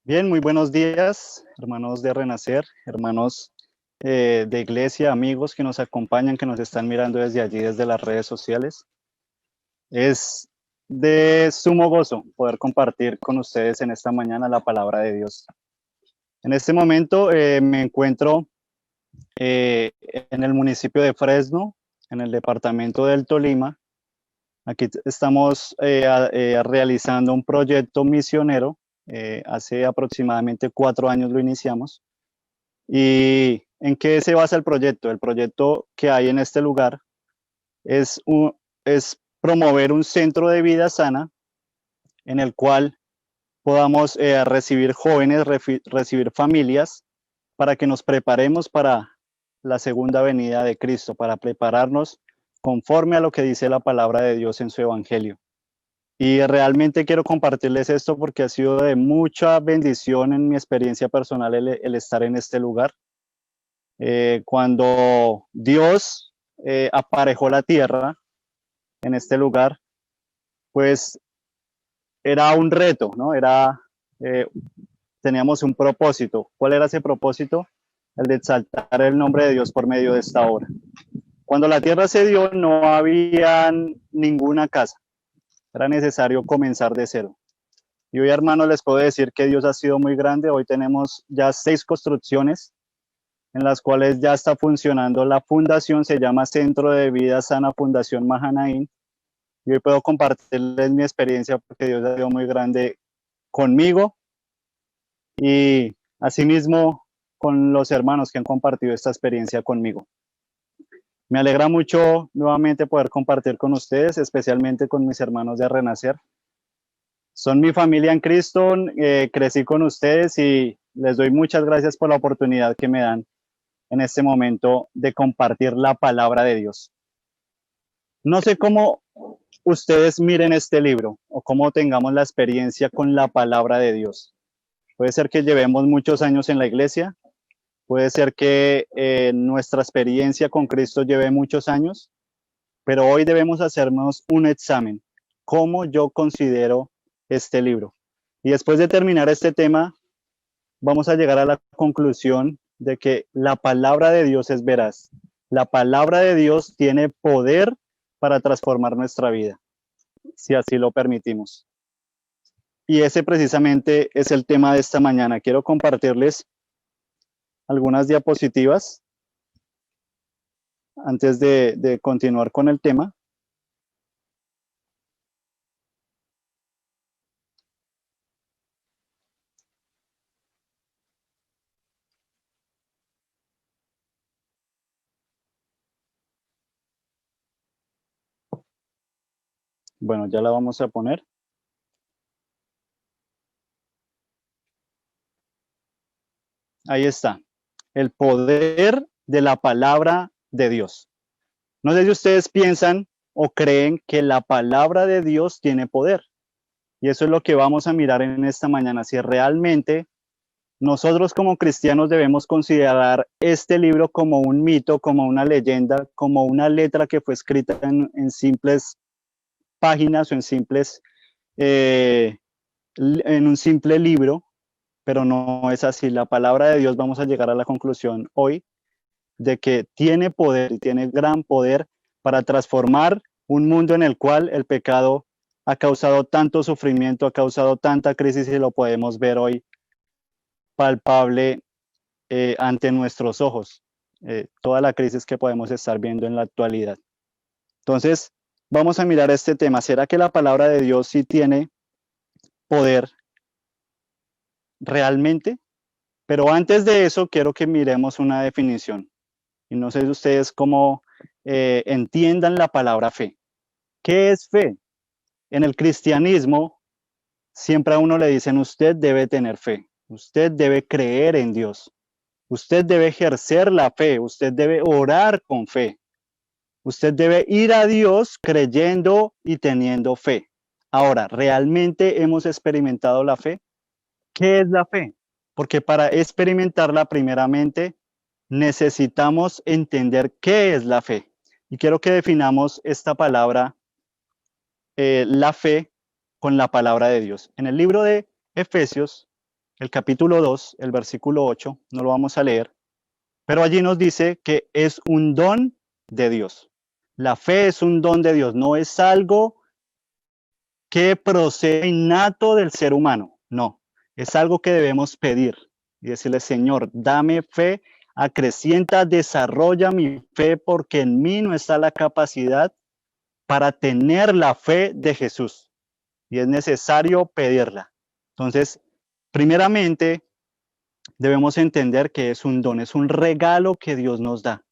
Bien, muy buenos días, hermanos de Renacer, hermanos de iglesia, amigos que nos acompañan, que nos están mirando desde allí, desde las redes sociales. Es de sumo gozo poder compartir con ustedes en esta mañana la palabra de Dios. En este momento me encuentro en el municipio de Fresno, en el departamento del Tolima. Aquí estamos realizando un proyecto misionero. Hace aproximadamente 4 años lo iniciamos. ¿Y en qué se basa el proyecto? El proyecto que hay en este lugar es, es promover un centro de vida sana en el cual podamos recibir jóvenes, recibir familias para que nos preparemos para la segunda venida de Cristo, para prepararnos conforme a lo que dice la palabra de Dios en su evangelio. Y realmente quiero compartirles esto porque ha sido de mucha bendición en mi experiencia personal el estar en este lugar. Cuando Dios aparejó la tierra en este lugar, pues era un reto, ¿no? Eh, teníamos un propósito. ¿Cuál era ese propósito? El de exaltar el nombre de Dios por medio de esta obra. Cuando la tierra se dio, no había ninguna casa. Era necesario comenzar de cero. Y hoy, hermanos, les puedo decir que Dios ha sido muy grande. Hoy tenemos ya 6 construcciones en las cuales ya está funcionando la fundación. Se llama Centro de Vida Sana Fundación Mahanaín. Y hoy puedo compartirles mi experiencia porque Dios ha sido muy grande conmigo y asimismo con los hermanos que han compartido esta experiencia conmigo. Me alegra mucho nuevamente poder compartir con ustedes, especialmente con mis hermanos de Renacer. Son mi familia en Cristo, crecí con ustedes y les doy muchas gracias por la oportunidad que me dan en este momento de compartir la palabra de Dios. No sé cómo ustedes miren este libro o cómo tengamos la experiencia con la palabra de Dios. Puede ser que llevemos muchos años en la iglesia, puede ser que nuestra experiencia con Cristo lleve muchos años, pero hoy debemos hacernos un examen. ¿Cómo yo considero este libro? Y después de terminar este tema, vamos a llegar a la conclusión de que la palabra de Dios es veraz. La palabra de Dios tiene poder para transformar nuestra vida, si así lo permitimos. Y ese precisamente es el tema de esta mañana. Quiero compartirles algunas diapositivas antes de continuar con el tema. Bueno, ya la vamos a poner. Ahí está. El poder de la palabra de Dios. No sé si ustedes piensan o creen que la palabra de Dios tiene poder. Y eso es lo que vamos a mirar en esta mañana. Si realmente nosotros como cristianos debemos considerar este libro como un mito, como una leyenda, como una letra que fue escrita en simples páginas o en un simple libro, pero no es así. La palabra de Dios, vamos a llegar a la conclusión hoy de que tiene poder y tiene gran poder para transformar un mundo en el cual el pecado ha causado tanto sufrimiento, ha causado tanta crisis y lo podemos ver hoy palpable ante nuestros ojos. Toda la crisis que podemos estar viendo en la actualidad. Entonces, vamos a mirar este tema. ¿Será que la palabra de Dios sí tiene poder realmente? Pero antes de eso, quiero que miremos una definición. Y no sé si ustedes cómo entiendan la palabra fe. ¿Qué es fe? En el cristianismo, siempre a uno le dicen, usted debe tener fe, usted debe creer en Dios, usted debe ejercer la fe, usted debe orar con fe, usted debe ir a Dios creyendo y teniendo fe. Ahora, ¿realmente hemos experimentado la fe? ¿Qué es la fe? Porque para experimentarla primeramente necesitamos entender qué es la fe. Y quiero que definamos esta palabra, la fe, con la palabra de Dios. En el libro de Efesios, el capítulo 2, el versículo 8, no lo vamos a leer, pero allí nos dice que es un don de Dios. La fe es un don de Dios, no es algo que procede innato del ser humano, no, es algo que debemos pedir y decirle, Señor, dame fe, acrecienta, desarrolla mi fe, porque en mí no está la capacidad para tener la fe de Jesús y es necesario pedirla. Entonces, primeramente, debemos entender que es un don, es un regalo que Dios nos da,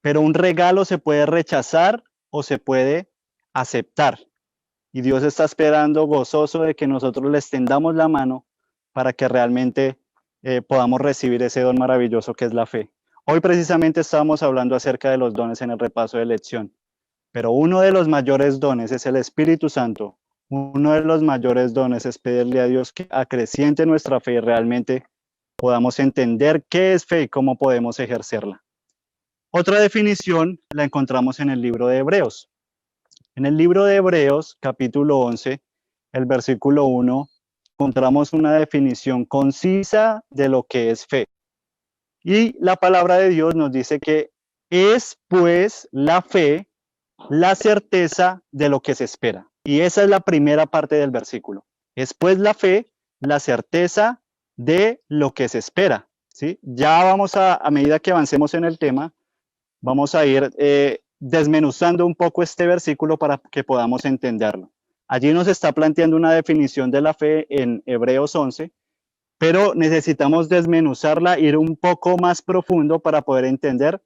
pero un regalo se puede rechazar o se puede aceptar. Y Dios está esperando gozoso de que nosotros le extendamos la mano para que realmente podamos recibir ese don maravilloso que es la fe. Hoy precisamente estábamos hablando acerca de los dones en el repaso de lección, pero uno de los mayores dones es el Espíritu Santo. Uno de los mayores dones es pedirle a Dios que acreciente nuestra fe y realmente podamos entender qué es fe y cómo podemos ejercerla. Otra definición la encontramos en el libro de Hebreos. En el libro de Hebreos, capítulo 11, el versículo 1, encontramos una definición concisa de lo que es fe. Y la palabra de Dios nos dice que es pues la fe, la certeza de lo que se espera. Y esa es la primera parte del versículo. Es pues la fe, la certeza de lo que se espera. ¿Sí? Ya vamos a medida que avancemos en el tema, vamos a ir desmenuzando un poco este versículo para que podamos entenderlo. Allí nos está planteando una definición de la fe en Hebreos 11, pero necesitamos desmenuzarla, ir un poco más profundo para poder entender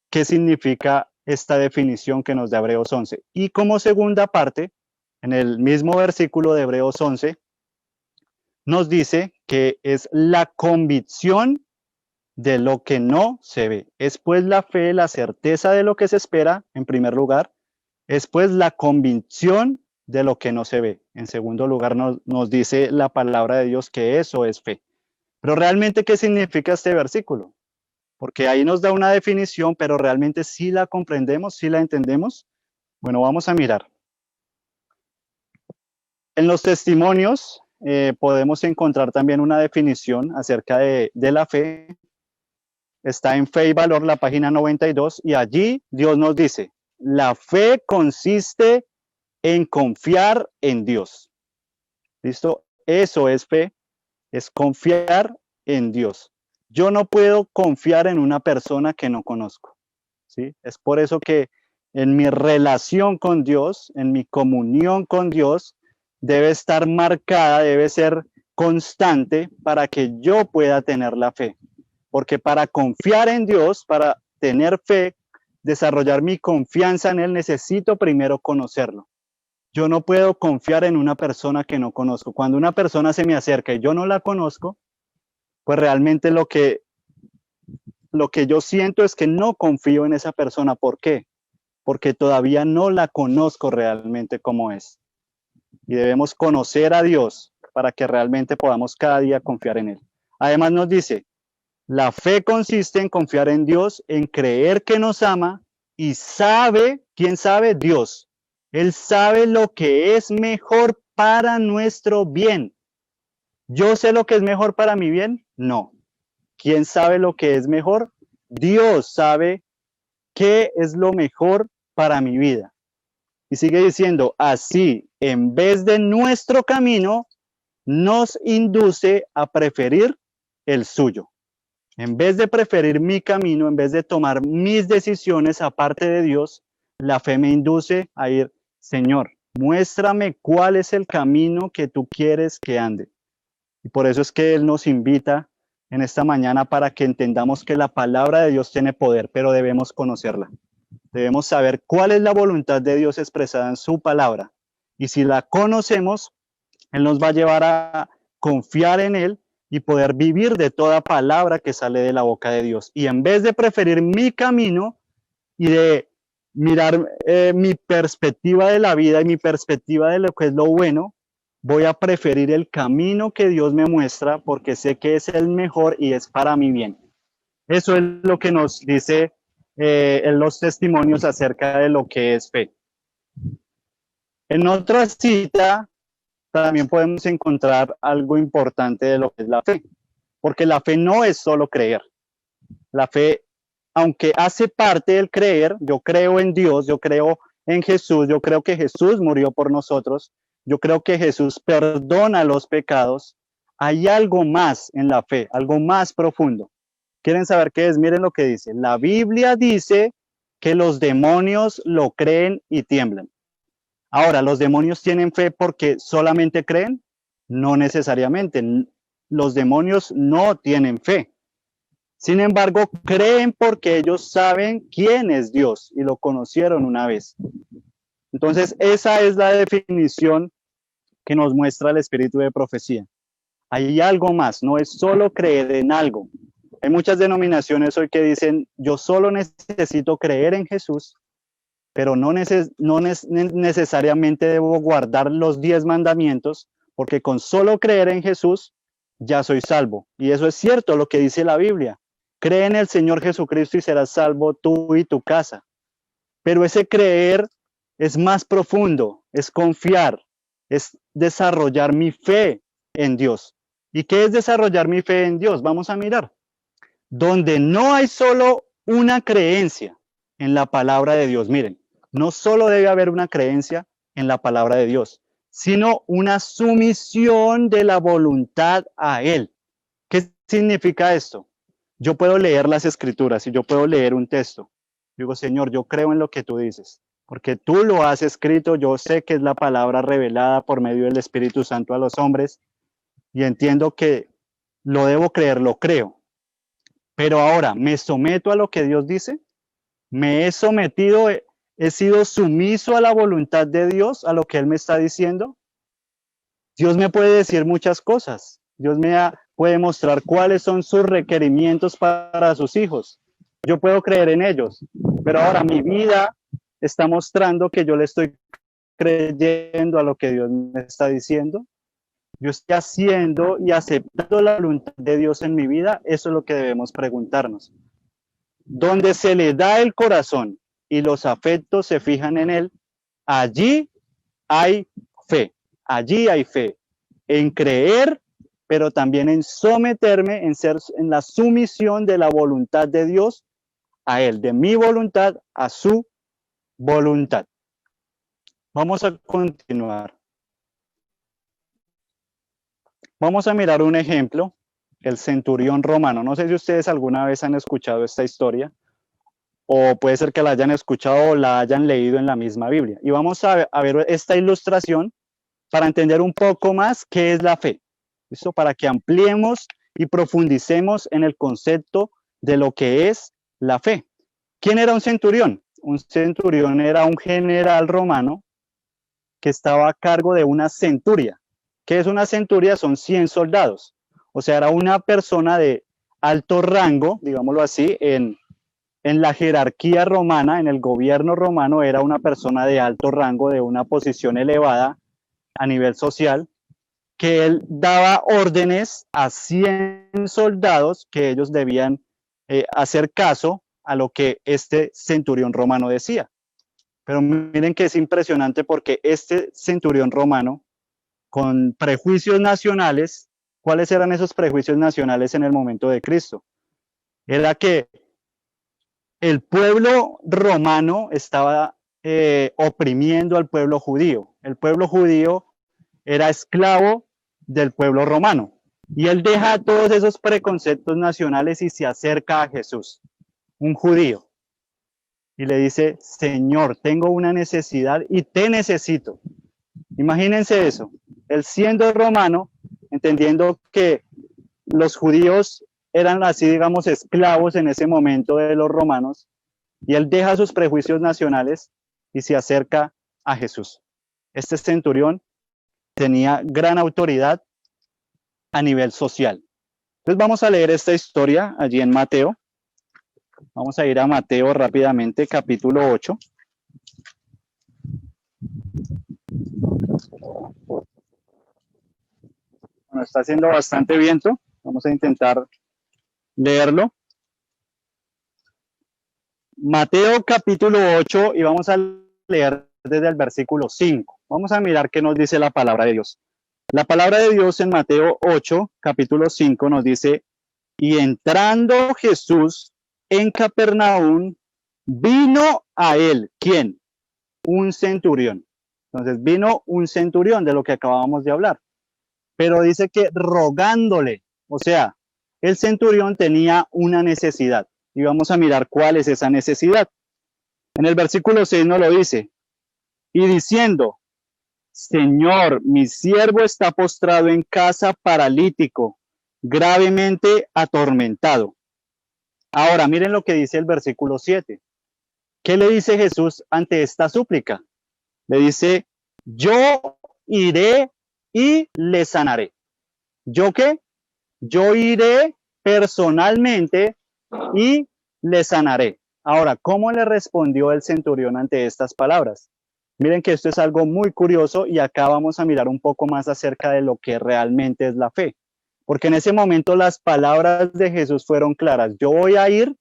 qué significa esta definición que nos da Hebreos 11. Y como segunda parte, en el mismo versículo de Hebreos 11, nos dice que es la convicción de lo que no se ve. Es pues la fe, la certeza de lo que se espera, en primer lugar. Es pues la convicción de lo que no se ve. En segundo lugar, nos dice la palabra de Dios que eso es fe. Pero realmente, ¿qué significa este versículo? Porque ahí nos da una definición, pero realmente sí la comprendemos, sí la entendemos. Bueno, vamos a mirar. En los testimonios podemos encontrar también una definición acerca de la fe. Está en Fe y Valor, la página 92, y allí Dios nos dice, la fe consiste en confiar en Dios. ¿Listo? Eso es fe, es confiar en Dios. Yo no puedo confiar en una persona que no conozco. ¿Sí? Es por eso que en mi relación con Dios, en mi comunión con Dios, debe estar marcada, debe ser constante para que yo pueda tener la fe. Porque para confiar en Dios, para tener fe, desarrollar mi confianza en Él, necesito primero conocerlo. Yo no puedo confiar en una persona que no conozco. Cuando una persona se me acerca y yo no la conozco, pues realmente lo que yo siento es que no confío en esa persona. ¿Por qué? Porque todavía no la conozco realmente como es. Y debemos conocer a Dios para que realmente podamos cada día confiar en Él. Además nos dice, la fe consiste en confiar en Dios, en creer que nos ama y sabe, ¿quién sabe? Dios. Él sabe lo que es mejor para nuestro bien. ¿Yo sé lo que es mejor para mi bien? No. ¿Quién sabe lo que es mejor? Dios sabe qué es lo mejor para mi vida. Y sigue diciendo, así, en vez de nuestro camino, nos induce a preferir el suyo. En vez de preferir mi camino, en vez de tomar mis decisiones aparte de Dios, la fe me induce a ir, Señor, muéstrame cuál es el camino que tú quieres que ande. Y por eso es que Él nos invita en esta mañana para que entendamos que la palabra de Dios tiene poder, pero debemos conocerla. Debemos saber cuál es la voluntad de Dios expresada en su palabra. Y si la conocemos, Él nos va a llevar a confiar en Él y poder vivir de toda palabra que sale de la boca de Dios. Y en vez de preferir mi camino y de mirar mi perspectiva de la vida y mi perspectiva de lo que es lo bueno, voy a preferir el camino que Dios me muestra porque sé que es el mejor y es para mi bien. Eso es lo que nos dice en los testimonios acerca de lo que es fe. En otra cita también podemos encontrar algo importante de lo que es la fe. porque la fe no es solo creer. La fe, aunque hace parte del creer, yo creo en Dios, yo creo en Jesús, yo creo que Jesús murió por nosotros, yo creo que Jesús perdona los pecados. Hay algo más en la fe, algo más profundo. ¿Quieren saber qué es? Miren lo que dice. La Biblia dice que los demonios lo creen y tiemblan. Ahora, ¿los demonios tienen fe porque solamente creen? No necesariamente. Los demonios no tienen fe. Sin embargo, creen porque ellos saben quién es Dios y lo conocieron una vez. Entonces, esa es la definición que nos muestra el espíritu de profecía. Hay algo más, no es solo creer en algo. Hay muchas denominaciones hoy que dicen, yo solo necesito creer en Jesús, pero no necesariamente debo guardar los 10 mandamientos, porque con solo creer en Jesús ya soy salvo. Y eso es cierto, lo que dice la Biblia. Cree en el Señor Jesucristo y serás salvo tú y tu casa. Pero ese creer es más profundo, es confiar, es desarrollar mi fe en Dios. ¿Y qué es desarrollar mi fe en Dios? Vamos a mirar. Donde no hay solo una creencia en la palabra de Dios. Miren, no solo debe haber una creencia en la palabra de Dios, sino una sumisión de la voluntad a Él. ¿Qué significa esto? Yo puedo leer las escrituras y yo puedo leer un texto. Digo, Señor, yo creo en lo que tú dices, porque tú lo has escrito, yo sé que es la palabra revelada por medio del Espíritu Santo a los hombres y entiendo que lo debo creer, lo creo. Pero ahora, ¿me someto a lo que Dios dice? ¿Me he sometido, he sido sumiso a la voluntad de Dios, a lo que Él me está diciendo? Dios me puede decir muchas cosas. Dios puede mostrar cuáles son sus requerimientos para sus hijos. Yo puedo creer en ellos, pero ahora mi vida está mostrando que yo le estoy creyendo a lo que Dios me está diciendo. Yo estoy haciendo y aceptando la voluntad de Dios en mi vida. Eso es lo que debemos preguntarnos. Donde se le da el corazón y los afectos se fijan en él, allí hay fe. Allí hay fe. En creer, pero también en someterme, en la sumisión de la voluntad de Dios a él, de mi voluntad a su voluntad. Vamos a continuar. Vamos a mirar un ejemplo, el centurión romano. No sé si ustedes alguna vez han escuchado esta historia, o puede ser que la hayan escuchado o la hayan leído en la misma Biblia. Y vamos a ver esta ilustración para entender un poco más qué es la fe. ¿Listo? Para que ampliemos y profundicemos en el concepto de lo que es la fe. ¿Quién era un centurión? Un centurión era un general romano que estaba a cargo de una centuria. ¿Qué es una centuria? Son 100 soldados. O sea, era una persona de alto rango, digámoslo así, en la jerarquía romana, en el gobierno romano, era una persona de alto rango, de una posición elevada a nivel social, que él daba órdenes a 100 soldados que ellos debían hacer caso a lo que este centurión romano decía. Pero miren que es impresionante porque este centurión romano, con prejuicios nacionales, ¿cuáles eran esos prejuicios nacionales en el momento de Cristo? Era que el pueblo romano estaba oprimiendo al pueblo judío. El pueblo judío era esclavo del pueblo romano. Y él deja todos esos preconceptos nacionales y se acerca a Jesús, un judío. Y le dice, Señor, tengo una necesidad y te necesito. Imagínense eso. Él siendo romano, entendiendo que los judíos eran así, digamos, esclavos en ese momento de los romanos, y él deja sus prejuicios nacionales y se acerca a Jesús. Este centurión tenía gran autoridad a nivel social. Entonces vamos a leer esta historia allí en Mateo. Vamos a ir a Mateo rápidamente, capítulo 8. Bueno, está haciendo bastante viento. Vamos a intentar leerlo. Mateo capítulo 8 y vamos a leer desde el versículo 5. Vamos a mirar qué nos dice la palabra de Dios. La palabra de Dios en Mateo 8, capítulo 5 nos dice, Y entrando Jesús en Capernaum, vino a él, ¿quién? Un centurión. Entonces vino un centurión de lo que acabábamos de hablar. Pero dice que rogándole, o sea, el centurión tenía una necesidad. Y vamos a mirar cuál es esa necesidad. En el versículo 6 nos lo dice. Y diciendo, Señor, mi siervo está postrado en casa paralítico, gravemente atormentado. Ahora, miren lo que dice el versículo 7. ¿Qué le dice Jesús ante esta súplica? Le dice, yo iré y le sanaré. ¿Yo qué? Yo iré personalmente y le sanaré. Ahora, ¿cómo le respondió el centurión ante estas palabras? Miren que esto es algo muy curioso y acá vamos a mirar un poco más acerca de lo que realmente es la fe. Porque en ese momento las palabras de Jesús fueron claras. Yo voy a ir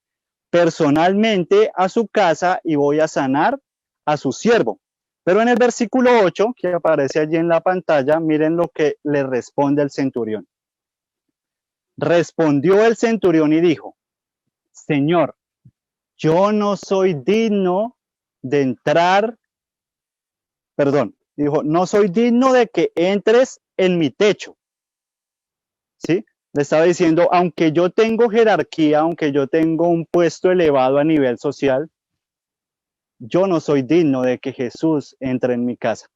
personalmente a su casa y voy a sanar a su siervo. Pero en el versículo 8, que aparece allí en la pantalla, miren lo que le responde el centurión. Respondió el centurión y dijo, Señor, yo no soy digno de entrar, dijo, no soy digno de que entres en mi techo. ¿Sí? Le estaba diciendo, aunque yo tengo jerarquía, aunque yo tengo un puesto elevado a nivel social, yo no soy digno de que Jesús entre en mi casa.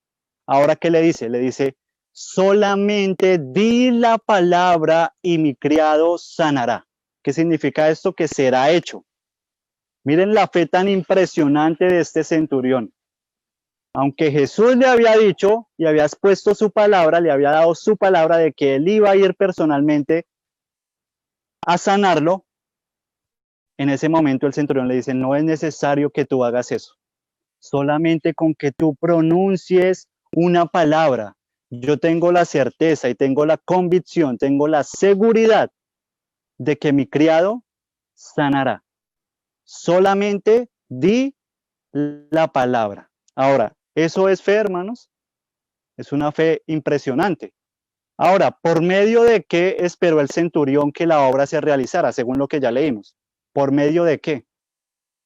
Ahora, ¿qué le dice? Le dice, solamente di la palabra y mi criado sanará. ¿Qué significa esto? Que será hecho. Miren la fe tan impresionante de este centurión. Aunque Jesús le había dicho y había expuesto su palabra, le había dado su palabra de que él iba a ir personalmente a sanarlo, en ese momento el centurión le dice, no es necesario que tú hagas eso. Solamente con que tú pronuncies una palabra, yo tengo la certeza y tengo la convicción, tengo la seguridad de que mi criado sanará. Solamente di la palabra. Ahora, ¿eso es fe, hermanos? Es una fe impresionante. Ahora, ¿por medio de qué esperó el centurión que la obra se realizara, según lo que ya leímos? ¿Por medio de qué?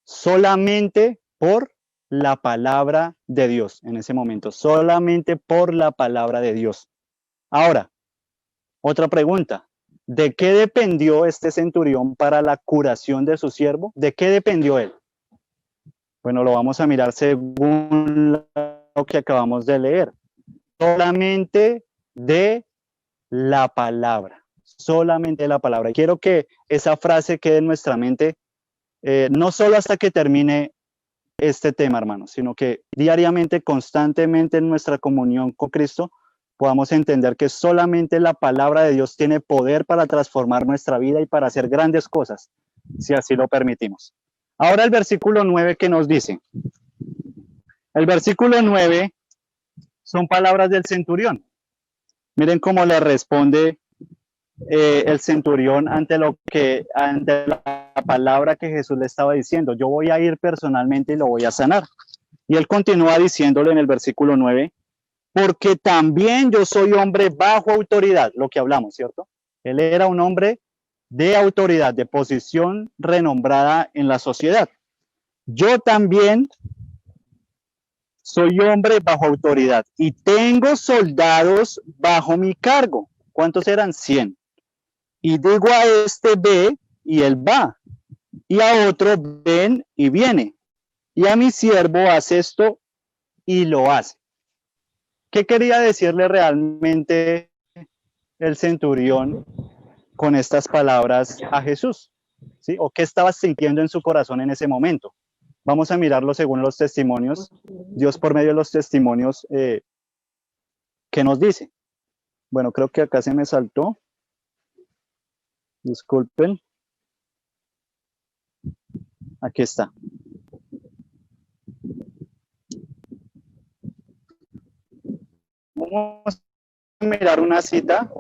Solamente por la palabra de Dios en ese momento, solamente por la palabra de Dios. Ahora, otra pregunta, ¿de qué dependió este centurión para la curación de su siervo? ¿De qué dependió él? Bueno, lo vamos a mirar según lo que acabamos de leer. Solamente de la palabra, solamente de la palabra. Y quiero que esa frase quede en nuestra mente, no solo hasta que termine este tema, hermanos, sino que diariamente, constantemente en nuestra comunión con Cristo, podamos entender que solamente la palabra de Dios tiene poder para transformar nuestra vida y para hacer grandes cosas, si así lo permitimos. Ahora el versículo 9 que nos dice. El versículo 9 son palabras del centurión. Miren cómo le responde el centurión ante la palabra que Jesús le estaba diciendo. Yo voy a ir personalmente y lo voy a sanar. Y él continúa diciéndole en el versículo 9, porque también yo soy hombre bajo autoridad, lo que hablamos, ¿cierto? Él era un hombre de autoridad, de posición renombrada en la sociedad. Yo también soy hombre bajo autoridad y tengo soldados bajo mi cargo. ¿Cuántos eran? 100. Y digo a este ve y él va, y a otro ven y viene, y a mi siervo hace esto y lo hace. ¿Qué quería decirle realmente el centurión con estas palabras a Jesús? ¿Sí? ¿O qué estaba sintiendo en su corazón en ese momento? Vamos a mirarlo según los testimonios, Dios por medio de los testimonios que nos dice. Bueno, creo que acá se me saltó. Disculpen. Aquí está. Vamos a mirar una cita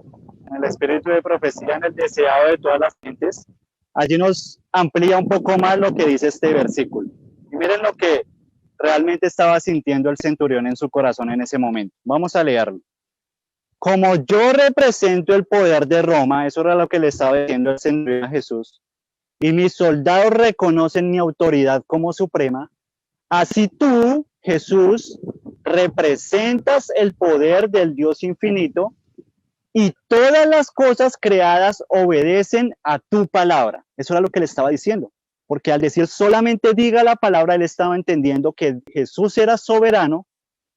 en el espíritu de profecía, en el deseado de todas las gentes. Allí nos amplía un poco más lo que dice este versículo. Y miren lo que realmente estaba sintiendo el centurión en su corazón en ese momento. Vamos a leerlo. como yo represento el poder de Roma, eso era lo que le estaba diciendo el centurión a Jesús, y mis soldados reconocen mi autoridad como suprema, así tú, Jesús, representas el poder del Dios infinito y todas las cosas creadas obedecen a tu palabra. Eso era lo que le estaba diciendo, porque al decir solamente diga la palabra, él estaba entendiendo que Jesús era soberano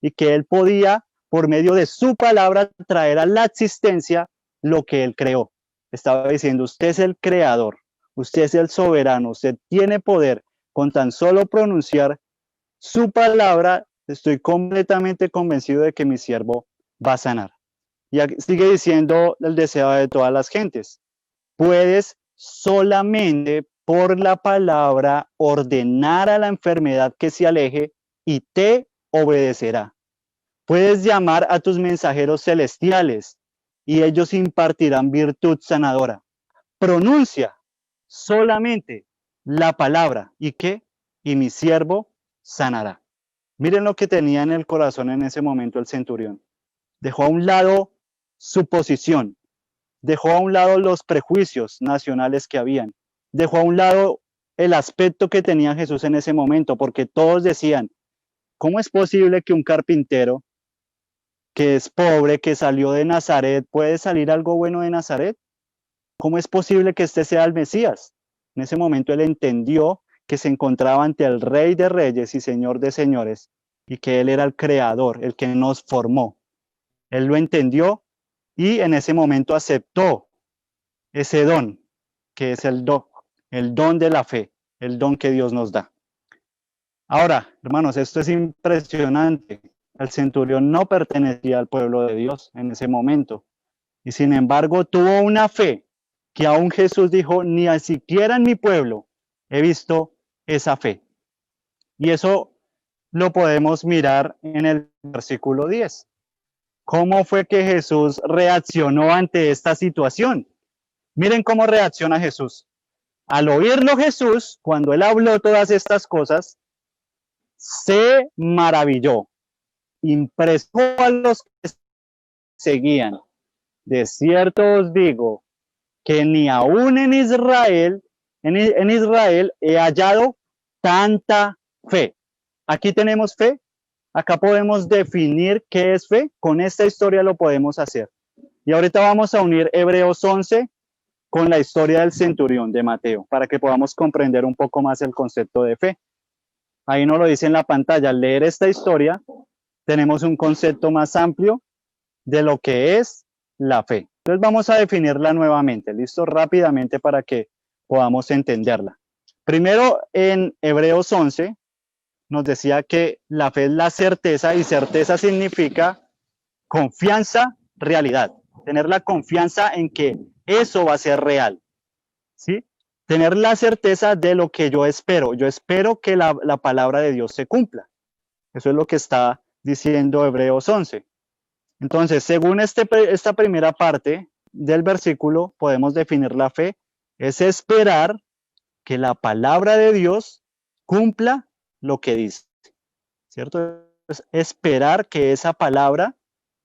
y que él podía, por medio de su palabra, traer a la existencia lo que él creó. Estaba diciendo, usted es el creador, usted es el soberano, usted tiene poder. Con tan solo pronunciar su palabra, estoy completamente convencido de que mi siervo va a sanar. Y sigue diciendo el deseo de todas las gentes. Puedes solamente por la palabra ordenar a la enfermedad que se aleje y te obedecerá. Puedes llamar a tus mensajeros celestiales y ellos impartirán virtud sanadora. Pronuncia solamente la palabra. ¿Y qué? Y mi siervo sanará. Miren lo que tenía en el corazón en ese momento el centurión. Dejó a un lado su posición, dejó a un lado los prejuicios nacionales que habían, dejó a un lado el aspecto que tenía Jesús en ese momento, porque todos decían, ¿cómo es posible que un carpintero que es pobre, que salió de Nazaret, puede salir algo bueno de Nazaret? ¿Cómo es posible que este sea el Mesías? En ese momento él entendió que se encontraba ante el Rey de Reyes y Señor de Señores y que él era el creador, el que nos formó. Él lo entendió y en ese momento aceptó ese don, que es el don de la fe, el don que Dios nos da. Ahora, hermanos, esto es impresionante. El centurión no pertenecía al pueblo de Dios en ese momento y sin embargo tuvo una fe que aún Jesús dijo, ni siquiera en mi pueblo he visto esa fe. Y eso lo podemos mirar en el versículo 10. ¿Cómo fue que Jesús reaccionó ante esta situación? Miren cómo reacciona Jesús. Al oírlo Jesús, cuando él habló todas estas cosas, se maravilló, impresó a los que seguían. De cierto os digo que ni aún en Israel he hallado tanta fe. Aquí tenemos fe, acá podemos definir qué es fe, con esta historia lo podemos hacer. Y ahorita vamos a unir Hebreos 11 con la historia del centurión de Mateo, para que podamos comprender un poco más el concepto de fe. Ahí nos lo dice en la pantalla, al leer esta historia, tenemos un concepto más amplio de lo que es la fe. Entonces vamos a definirla nuevamente, ¿listo? Rápidamente para que podamos entenderla. Primero, en Hebreos 11, nos decía que la fe es la certeza y certeza significa confianza, realidad. Tener la confianza en que eso va a ser real, ¿sí? Tener la certeza de lo que yo espero. Yo espero que la palabra de Dios se cumpla. Eso es lo que está diciendo Hebreos 11. Entonces, según esta primera parte del versículo, podemos definir la fe, es esperar que la palabra de Dios cumpla lo que dice, ¿cierto? Es esperar que esa palabra,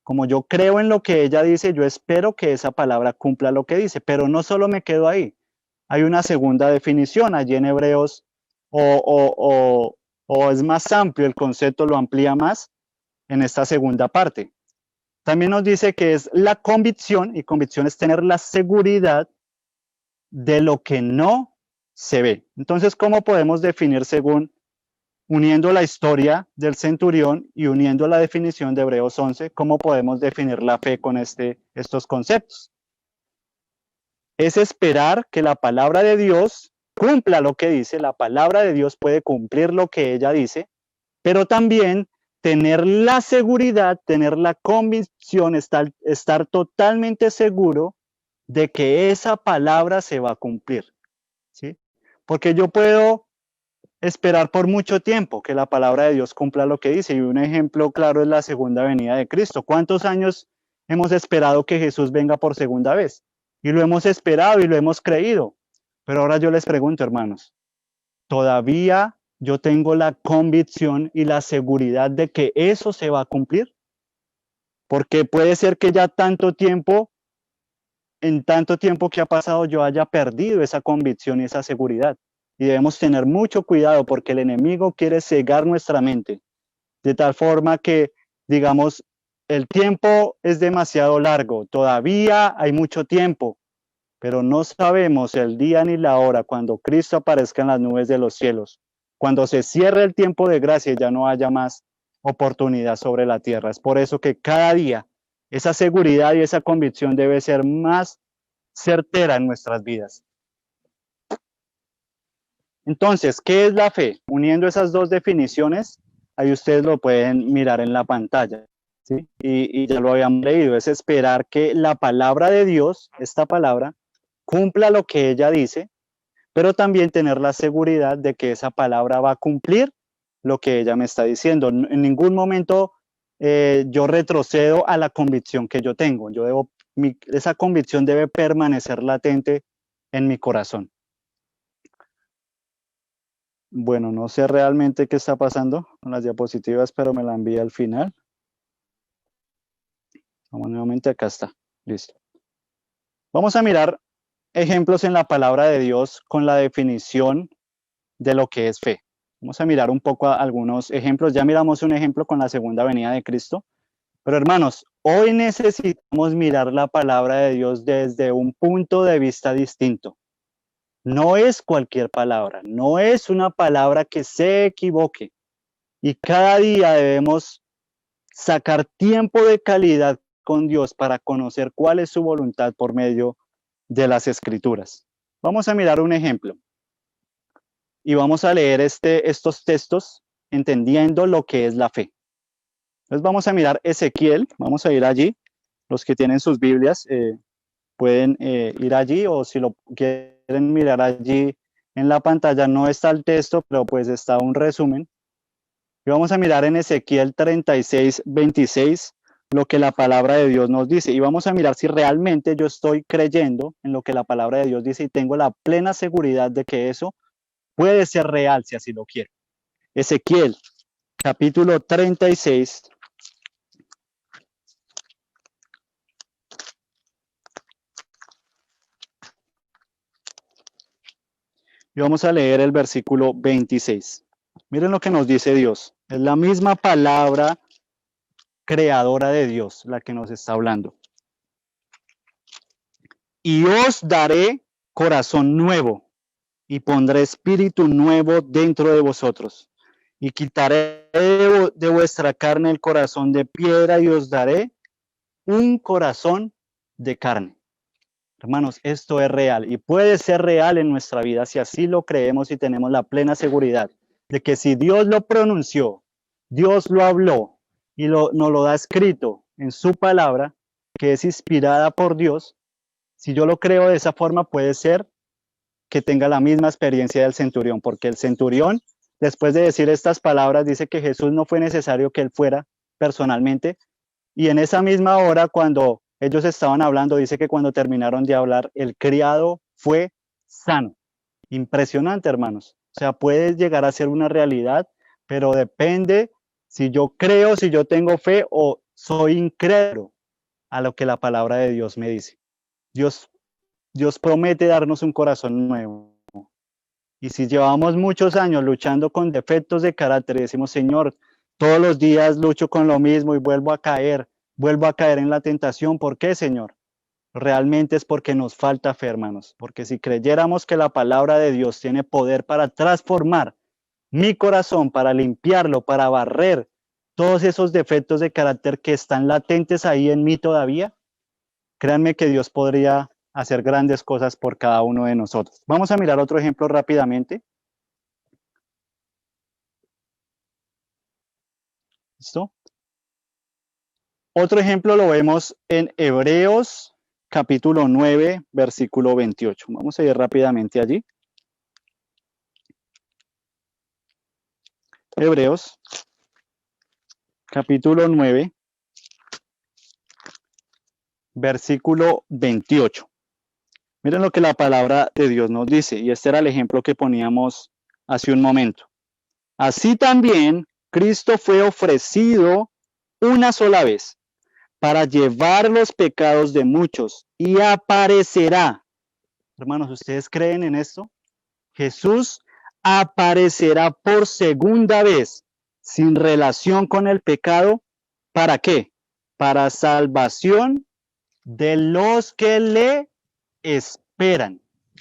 como yo creo en lo que ella dice, yo espero que esa palabra cumpla lo que dice, pero no solo me quedo ahí. Hay una segunda definición allí en Hebreos, o es más amplio, el concepto lo amplía más en esta segunda parte. También nos dice que es la convicción, y convicción es tener la seguridad de lo que no se ve. Entonces, ¿cómo podemos definir según uniendo la historia del centurión y uniendo la definición de Hebreos 11, cómo podemos definir la fe con estos conceptos? Es esperar que la palabra de Dios cumpla lo que dice, la palabra de Dios puede cumplir lo que ella dice, pero también tener la seguridad, tener la convicción, estar totalmente seguro de que esa palabra se va a cumplir, ¿sí? Porque yo puedo esperar por mucho tiempo que la palabra de Dios cumpla lo que dice, y un ejemplo claro es la segunda venida de Cristo. ¿Cuántos años hemos esperado que Jesús venga por segunda vez? Y lo hemos esperado y lo hemos creído. Pero ahora yo les pregunto, hermanos, ¿todavía yo tengo la convicción y la seguridad de que eso se va a cumplir? porque puede ser que ya tanto tiempo, en tanto tiempo que ha pasado, yo haya perdido esa convicción y esa seguridad. Y debemos tener mucho cuidado porque el enemigo quiere cegar nuestra mente, de tal forma que, digamos, el tiempo es demasiado largo, todavía hay mucho tiempo, pero no sabemos el día ni la hora cuando Cristo aparezca en las nubes de los cielos, cuando se cierre el tiempo de gracia y ya no haya más oportunidad sobre la tierra. Es por eso que cada día esa seguridad y esa convicción debe ser más certera en nuestras vidas. Entonces, ¿qué es la fe? Uniendo esas dos definiciones, ahí ustedes lo pueden mirar en la pantalla, ¿sí? Y ya lo habíamos leído, es esperar que la palabra de Dios, esta palabra, cumpla lo que ella dice, pero también tener la seguridad de que esa palabra va a cumplir lo que ella me está diciendo. En ningún momento yo retrocedo a la convicción que yo tengo. Esa convicción debe permanecer latente en mi corazón. Bueno, no sé realmente qué está pasando con las diapositivas, pero me la envía al final. Vamos nuevamente, acá está. Listo. Vamos a mirar ejemplos en la palabra de Dios con la definición de lo que es fe. Vamos a mirar un poco algunos ejemplos. Ya miramos un ejemplo con la segunda venida de Cristo. Pero hermanos, hoy necesitamos mirar la palabra de Dios desde un punto de vista distinto. No es cualquier palabra, no es una palabra que se equivoque. Y cada día debemos sacar tiempo de calidad con Dios para conocer cuál es su voluntad por medio de las Escrituras. Vamos a mirar un ejemplo y vamos a leer estos textos entendiendo lo que es la fe. Entonces vamos a mirar Ezequiel, vamos a ir allí. Los que tienen sus Biblias pueden ir allí, o si lo quieren mirar allí en la pantalla, no está el texto, pero pues está un resumen. Y vamos a mirar en Ezequiel 36, 26 lo que la palabra de Dios nos dice. Y vamos a mirar si realmente yo estoy creyendo en lo que la palabra de Dios dice y tengo la plena seguridad de que eso puede ser real si así lo quiero. Ezequiel, capítulo 36. Y vamos a leer el versículo 26. Miren lo que nos dice Dios. Es la misma palabra creadora de Dios la que nos está hablando. Y os daré corazón nuevo y pondré espíritu nuevo dentro de vosotros. Y quitaré de vuestra carne el corazón de piedra y os daré un corazón de carne. Hermanos, esto es real y puede ser real en nuestra vida si así lo creemos y tenemos la plena seguridad de que si Dios lo pronunció, Dios lo habló y nos lo da escrito en su palabra, que es inspirada por Dios, si yo lo creo de esa forma, puede ser que tenga la misma experiencia del centurión, porque el centurión, después de decir estas palabras, dice que Jesús no fue necesario que él fuera personalmente, y en esa misma hora, cuando ellos estaban hablando, dice que cuando terminaron de hablar, el criado fue sano. Impresionante, hermanos. O sea, puede llegar a ser una realidad, pero depende si yo creo, si yo tengo fe o soy incrédulo a lo que la palabra de Dios me dice. Dios promete darnos un corazón nuevo. Y si llevamos muchos años luchando con defectos de carácter y decimos, Señor, todos los días lucho con lo mismo y vuelvo a caer en la tentación, ¿por qué, Señor? Realmente es porque nos falta fe, hermanos, porque si creyéramos que la palabra de Dios tiene poder para transformar mi corazón, para limpiarlo, para barrer todos esos defectos de carácter que están latentes ahí en mí todavía, créanme que Dios podría hacer grandes cosas por cada uno de nosotros. Vamos a mirar otro ejemplo rápidamente. ¿Listo? Otro ejemplo lo vemos en Hebreos capítulo 9, versículo 28. Vamos a ir rápidamente allí. Hebreos capítulo 9, versículo 28. Miren lo que la palabra de Dios nos dice, y este era el ejemplo que poníamos hace un momento. Así también Cristo fue ofrecido una sola vez para llevar los pecados de muchos y aparecerá. Hermanos, ¿ustedes creen en esto? Jesús aparecerá por segunda vez sin relación con el pecado. ¿Para qué? Para salvación de los que le esperan.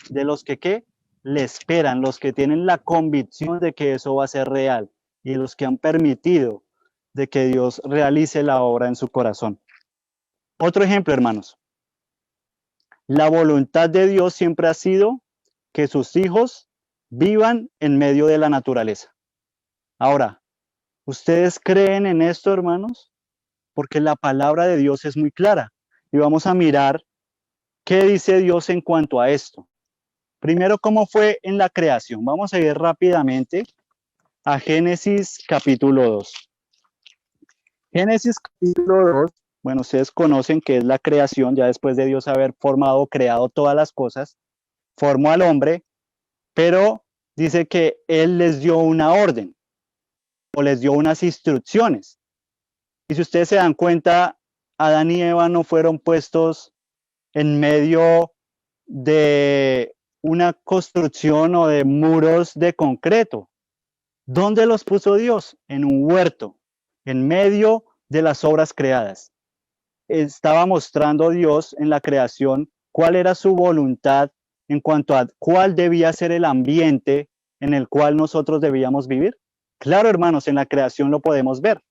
De los que ¿qué? Le esperan, los que tienen la convicción de que eso va a ser real y los que han permitido de que Dios realice la obra en su corazón. Otro ejemplo, hermanos. La voluntad de Dios siempre ha sido que sus hijos vivan en medio de la naturaleza. Ahora, ¿ustedes creen en esto, hermanos? Porque la palabra de Dios es muy clara. Y vamos a mirar qué dice Dios en cuanto a esto. Primero, ¿cómo fue en la creación? Vamos a ir rápidamente a Génesis capítulo 2. Génesis capítulo 2, bueno, ustedes conocen que es la creación, ya después de Dios haber formado, creado todas las cosas, formó al hombre, pero dice que Él les dio una orden o les dio unas instrucciones. Y si ustedes se dan cuenta, Adán y Eva no fueron puestos en medio de una construcción o de muros de concreto. ¿Dónde los puso Dios? En un huerto, en medio de las obras creadas. Estaba mostrando Dios en la creación cuál era su voluntad en cuanto a cuál debía ser el ambiente en el cual nosotros debíamos vivir. Claro, hermanos, en la creación lo podemos ver.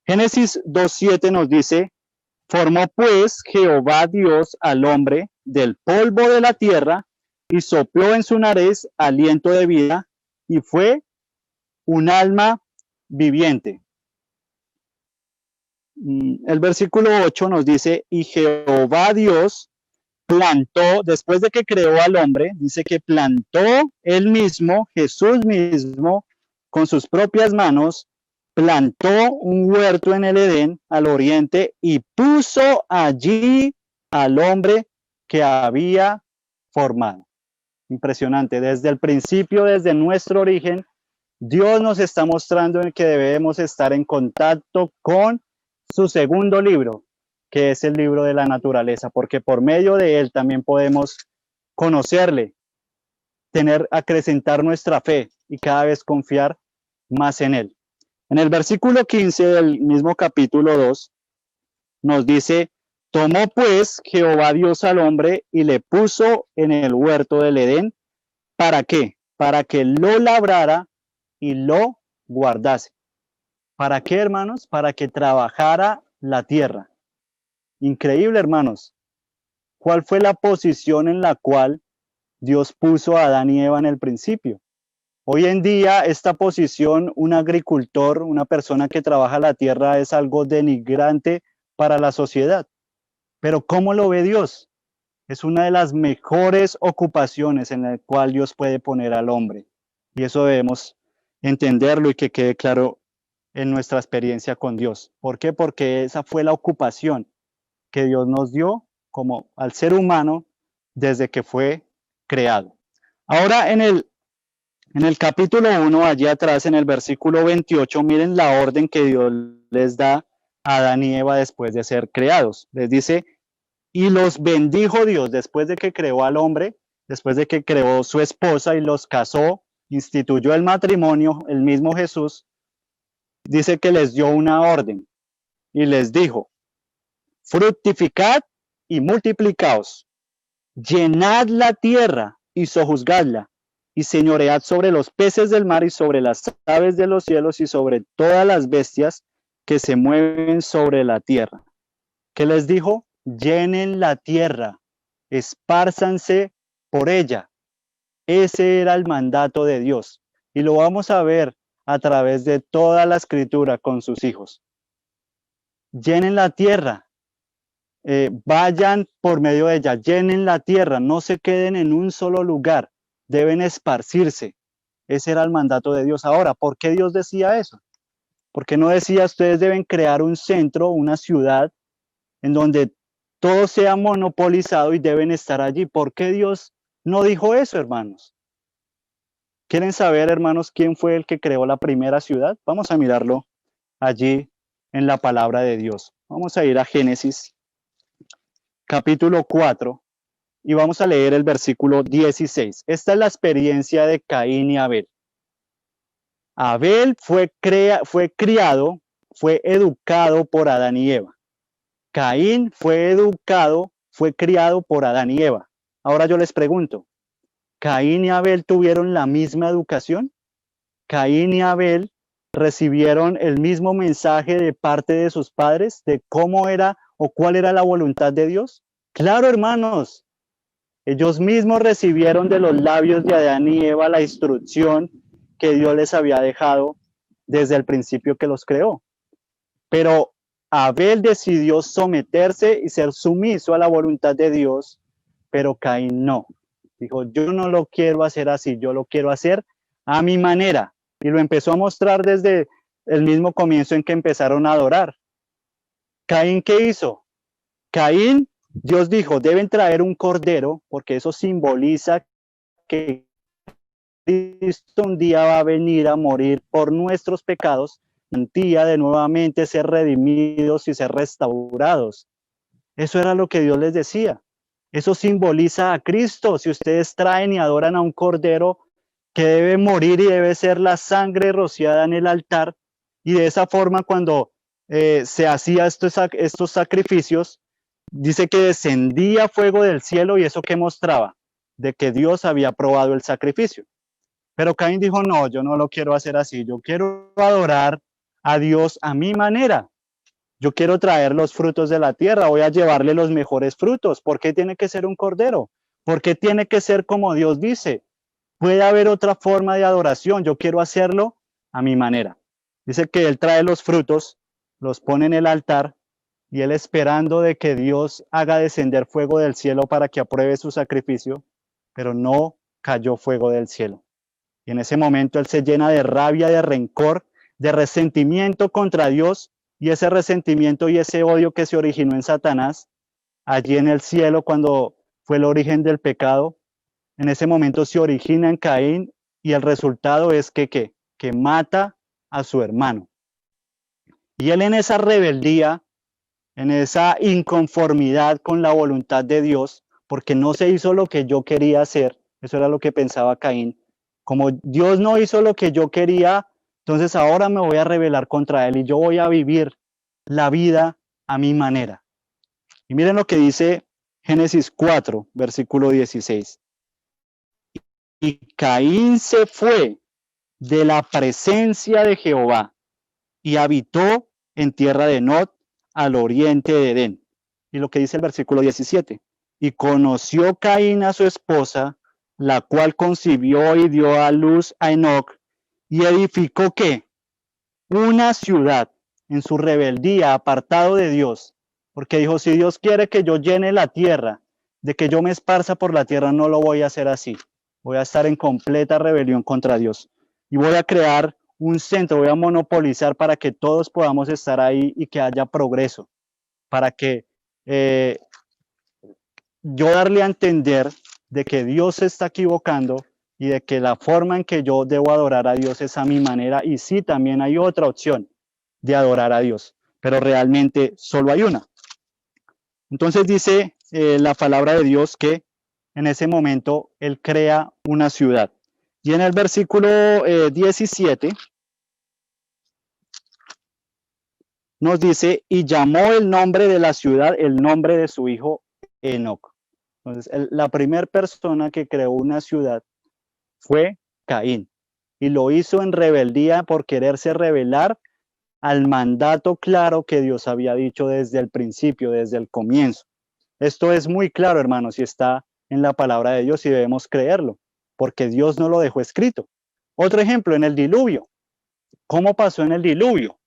Génesis 2:7 nos dice: formó pues Jehová Dios al hombre del polvo de la tierra y sopló en su nariz aliento de vida y fue un alma viviente. El versículo 8 nos dice: y Jehová Dios plantó, después de que creó al hombre, dice que plantó él mismo, Jesús mismo, con sus propias manos, plantó un huerto en el Edén al oriente y puso allí al hombre que había formado. Impresionante, desde el principio, desde nuestro origen, Dios nos está mostrando en que debemos estar en contacto con su segundo libro, que es el libro de la naturaleza, porque por medio de él también podemos conocerle, acrecentar nuestra fe y cada vez confiar más en él. En el versículo 15 del mismo capítulo 2 nos dice: tomó pues Jehová Dios al hombre y le puso en el huerto del Edén. ¿Para qué? Para que lo labrara y lo guardase. ¿Para qué, hermanos? Para que trabajara la tierra. Increíble, hermanos. ¿Cuál fue la posición en la cual Dios puso a Adán y Eva en el principio? Hoy en día, esta posición, un agricultor, una persona que trabaja la tierra, es algo denigrante para la sociedad. Pero ¿cómo lo ve Dios? Es una de las mejores ocupaciones en la cual Dios puede poner al hombre. Y eso debemos entenderlo y que quede claro en nuestra experiencia con Dios. ¿Por qué? Porque esa fue la ocupación que Dios nos dio como al ser humano desde que fue creado. Ahora en el capítulo 1, allí atrás en el versículo 28, miren la orden que Dios les da a Adán y Eva después de ser creados. Les dice: y los bendijo Dios después de que creó al hombre, después de que creó su esposa y los casó, instituyó el matrimonio, el mismo Jesús. Dice que les dio una orden y les dijo: fructificad y multiplicaos, llenad la tierra y sojuzgadla, y señoread sobre los peces del mar y sobre las aves de los cielos y sobre todas las bestias que se mueven sobre la tierra. ¿Qué les dijo? Llenen la tierra, espárzanse por ella. Ese era el mandato de Dios y lo vamos a ver a través de toda la escritura con sus hijos. Llenen la tierra, vayan por medio de ella, llenen la tierra, no se queden en un solo lugar, deben esparcirse. Ese era el mandato de Dios. Ahora, ¿por qué Dios decía eso? ¿Por qué no decía: ustedes deben crear un centro, una ciudad en donde todo sea monopolizado y deben estar allí? ¿Por qué Dios no dijo eso, hermanos? ¿Quieren saber, hermanos, quién fue el que creó la primera ciudad? Vamos a mirarlo allí en la palabra de Dios. Vamos a ir a Génesis, capítulo 4, y vamos a leer el versículo 16. Esta es la experiencia de Caín y Abel. Abel fue criado, fue educado por Adán y Eva. Caín fue criado por Adán y Eva. Ahora yo les pregunto, ¿Caín y Abel tuvieron la misma educación? ¿Caín y Abel recibieron el mismo mensaje de parte de sus padres de cómo era o cuál era la voluntad de Dios? Claro, hermanos, ellos mismos recibieron de los labios de Adán y Eva la instrucción que Dios les había dejado desde el principio que los creó. Pero Abel decidió someterse y ser sumiso a la voluntad de Dios, pero Caín no. Dijo, yo no lo quiero hacer así, yo lo quiero hacer a mi manera. Y lo empezó a mostrar desde el mismo comienzo en que empezaron a adorar. Caín, ¿qué hizo? Caín, Dios dijo, deben traer un cordero, porque eso simboliza que Cristo un día va a venir a morir por nuestros pecados, un día de nuevamente ser redimidos y ser restaurados. Eso era lo que Dios les decía. Eso simboliza a Cristo. Si ustedes traen y adoran a un cordero que debe morir y debe ser la sangre rociada en el altar, y de esa forma cuando se hacía estos sacrificios, dice que descendía fuego del cielo, y eso que mostraba de que Dios había aprobado el sacrificio. Pero Caín dijo, no, yo no lo quiero hacer así, yo quiero adorar a Dios a mi manera. Yo quiero traer los frutos de la tierra, voy a llevarle los mejores frutos. ¿Por qué tiene que ser un cordero? ¿Por qué tiene que ser como Dios dice? Puede haber otra forma de adoración, yo quiero hacerlo a mi manera. Dice que él trae los frutos, los pone en el altar, y él esperando de que Dios haga descender fuego del cielo para que apruebe su sacrificio, pero no cayó fuego del cielo. Y en ese momento él se llena de rabia, de rencor, de resentimiento contra Dios, y ese resentimiento y ese odio que se originó en Satanás, allí en el cielo cuando fue el origen del pecado, en ese momento se origina en Caín, y el resultado es que mata a su hermano. Y él en esa rebeldía, en esa inconformidad con la voluntad de Dios, porque no se hizo lo que yo quería hacer, eso era lo que pensaba Caín, como Dios no hizo lo que yo quería, entonces ahora me voy a rebelar contra él y yo voy a vivir la vida a mi manera. Y miren lo que dice Génesis 4, versículo 16. Y Caín se fue de la presencia de Jehová y habitó en tierra de Nod, al oriente de Edén. Y lo que dice el versículo 17. Y conoció Caín a su esposa, la cual concibió y dio a luz a Enoc, y edificó ¿qué? Una ciudad en su rebeldía, apartado de Dios, porque dijo, si Dios quiere que yo llene la tierra, de que yo me esparza por la tierra, no lo voy a hacer así. Voy a estar en completa rebelión contra Dios. Y voy a crear un centro, voy a monopolizar para que todos podamos estar ahí y que haya progreso, para que yo darle a entender de que Dios se está equivocando y de que la forma en que yo debo adorar a Dios es a mi manera. Y sí, también hay otra opción de adorar a Dios, pero realmente solo hay una. Entonces dice la palabra de Dios que en ese momento Él crea una ciudad. Y en el versículo 17 nos dice, y llamó el nombre de la ciudad, el nombre de su hijo Enoc. Entonces, la primera persona que creó una ciudad fue Caín, y lo hizo en rebeldía por quererse rebelar al mandato claro que Dios había dicho desde el principio, desde el comienzo. Esto es muy claro, hermanos, y está en la palabra de Dios y debemos creerlo, porque Dios no lo dejó escrito. Otro ejemplo, en el diluvio. ¿Cómo pasó en el diluvio?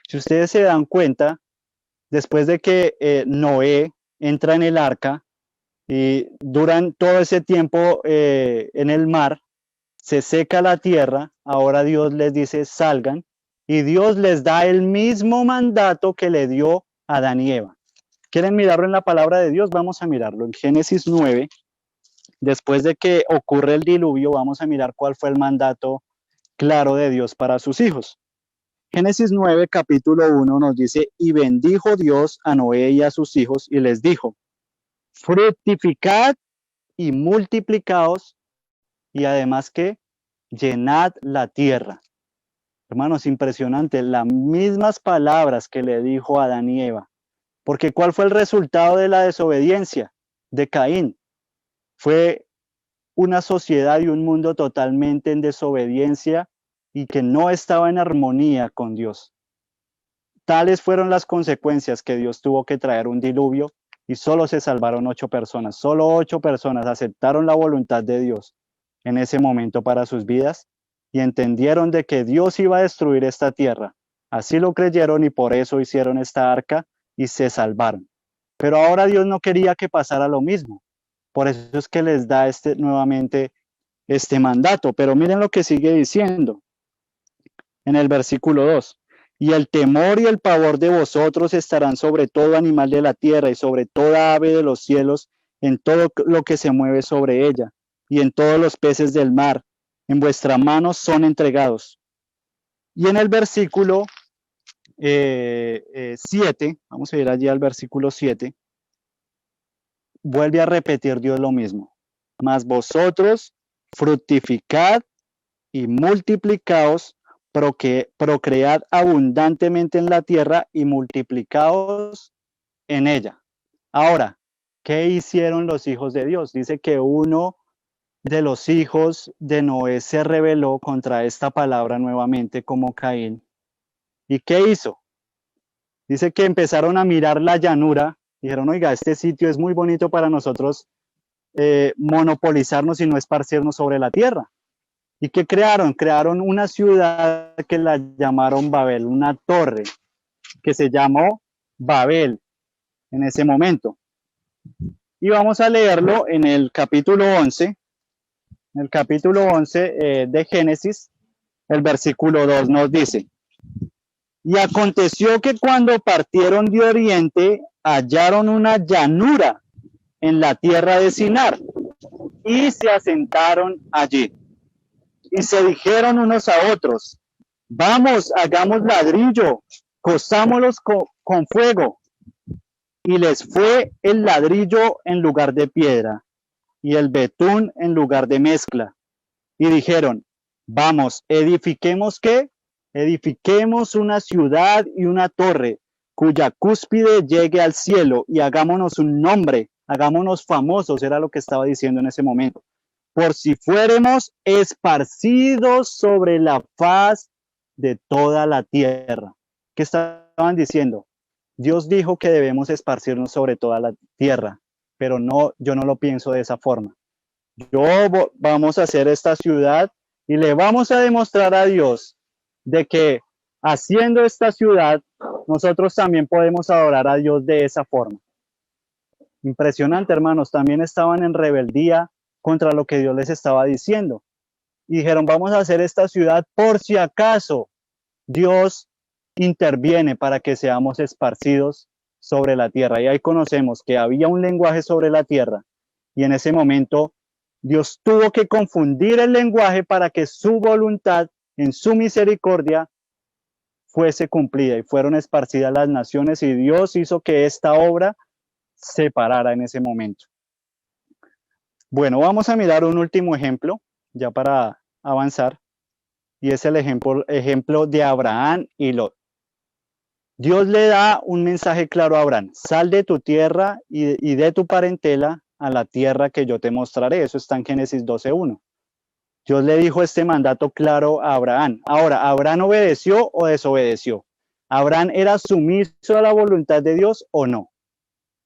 Si ustedes se dan cuenta, después de que Noé entra en el arca y duran todo ese tiempo en el mar, se seca la tierra, ahora Dios les dice salgan, y Dios les da el mismo mandato que le dio a Adán y Eva. ¿Quieren mirarlo en la palabra de Dios? Vamos a mirarlo en Génesis 9. Después de que ocurre el diluvio, vamos a mirar cuál fue el mandato claro de Dios para sus hijos. Génesis 9, capítulo 1 nos dice, y bendijo Dios a Noé y a sus hijos y les dijo, fructificad y multiplicaos y además que llenad la tierra. Hermanos, impresionante, las mismas palabras que le dijo a Adán y Eva. Porque ¿cuál fue el resultado de la desobediencia de Caín? Fue una sociedad y un mundo totalmente en desobediencia y que no estaba en armonía con Dios. Tales fueron las consecuencias que Dios tuvo que traer un diluvio y solo se salvaron 8 personas. Solo 8 personas aceptaron la voluntad de Dios en ese momento para sus vidas y entendieron de que Dios iba a destruir esta tierra. Así lo creyeron y por eso hicieron esta arca y se salvaron. Pero ahora Dios no quería que pasara lo mismo. Por eso es que les da nuevamente este mandato. Pero miren lo que sigue diciendo en el versículo 2. Y el temor y el pavor de vosotros estarán sobre todo animal de la tierra y sobre toda ave de los cielos, en todo lo que se mueve sobre ella, y en todos los peces del mar. En vuestras manos son entregados. Y en el versículo 7, vamos a ir allí al versículo 7, vuelve a repetir Dios lo mismo. Mas vosotros fructificad y multiplicaos, procread abundantemente en la tierra y multiplicaos en ella. Ahora, ¿qué hicieron los hijos de Dios? Dice que uno de los hijos de Noé se rebeló contra esta palabra nuevamente como Caín. ¿Y qué hizo? Dice que empezaron a mirar la llanura, dijeron, oiga, este sitio es muy bonito para nosotros monopolizarnos y no esparcirnos sobre la tierra. ¿Y qué crearon? Crearon una ciudad que la llamaron Babel, una torre que se llamó Babel en ese momento. Y vamos a leerlo en el capítulo 11, en el capítulo 11 de Génesis, el versículo 2 nos dice, y aconteció que cuando partieron de oriente, hallaron una llanura en la tierra de Sinar y se asentaron allí. Y se dijeron unos a otros, vamos, hagamos ladrillo, cosámoslos con fuego. Y les fue el ladrillo en lugar de piedra y el betún en lugar de mezcla. Y dijeron, vamos, edifiquemos ¿qué? Edifiquemos una ciudad y una torre cuya cúspide llegue al cielo y hagámonos un nombre, hagámonos famosos, era lo que estaba diciendo en ese momento. Por si fuéramos esparcidos sobre la faz de toda la tierra. ¿Qué estaban diciendo? Dios dijo que debemos esparcirnos sobre toda la tierra, pero no, yo no lo pienso de esa forma. Vamos a hacer esta ciudad y le vamos a demostrar a Dios de que haciendo esta ciudad, nosotros también podemos adorar a Dios de esa forma. Impresionante, hermanos, también estaban en rebeldía contra lo que Dios les estaba diciendo. Y dijeron, vamos a hacer esta ciudad por si acaso Dios interviene para que seamos esparcidos sobre la tierra. Y ahí conocemos que había un lenguaje sobre la tierra. Y en ese momento Dios tuvo que confundir el lenguaje para que su voluntad en su misericordia fuese cumplida y fueron esparcidas las naciones y Dios hizo que esta obra se parara en ese momento. Bueno, vamos a mirar un último ejemplo ya para avanzar y es el ejemplo de Abraham y Lot. Dios le da un mensaje claro a Abraham, sal de tu tierra y de tu parentela a la tierra que yo te mostraré. Eso está en Génesis 12:1. Dios le dijo este mandato claro a Abraham. Ahora, ¿Abraham obedeció o desobedeció? ¿Abraham era sumiso a la voluntad de Dios o no?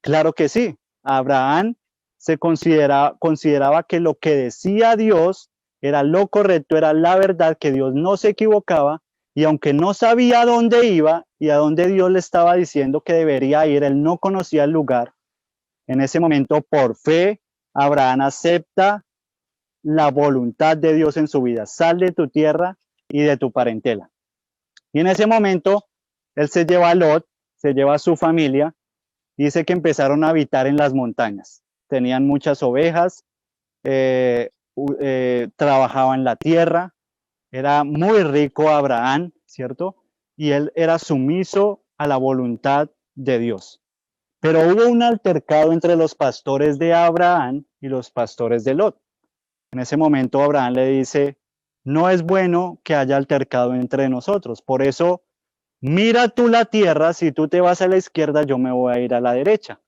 Claro que sí. Abraham se consideraba que lo que decía Dios era lo correcto, era la verdad, que Dios no se equivocaba, y aunque no sabía a dónde iba y a dónde Dios le estaba diciendo que debería ir, él no conocía el lugar. En ese momento, por fe, Abraham acepta la voluntad de Dios en su vida. Sal de tu tierra y de tu parentela. Y en ese momento, él se lleva a Lot, se lleva a su familia, y dice que empezaron a habitar en las montañas. Tenían muchas ovejas, trabajaban la tierra, era muy rico Abraham, ¿cierto? y él era sumiso a la voluntad de Dios. Pero hubo un altercado entre los pastores de Abraham y los pastores de Lot. En ese momento Abraham le dice, no es bueno que haya altercado entre nosotros, por eso mira tú la tierra, si tú te vas a la izquierda, yo me voy a ir a la derecha.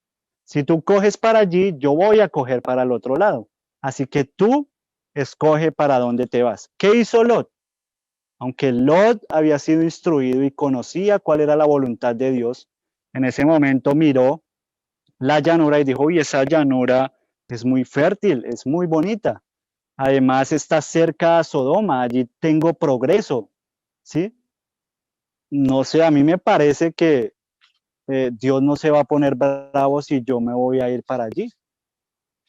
Si tú coges para allí, yo voy a coger para el otro lado. Así que tú escoge para dónde te vas. ¿Qué hizo Lot? Aunque Lot había sido instruido y conocía cuál era la voluntad de Dios, en ese momento miró la llanura y dijo, uy, esa llanura es muy fértil, es muy bonita. Además está cerca a Sodoma, allí tengo progreso, ¿sí? No sé, a mí me parece que Dios no se va a poner bravo si yo me voy a ir para allí.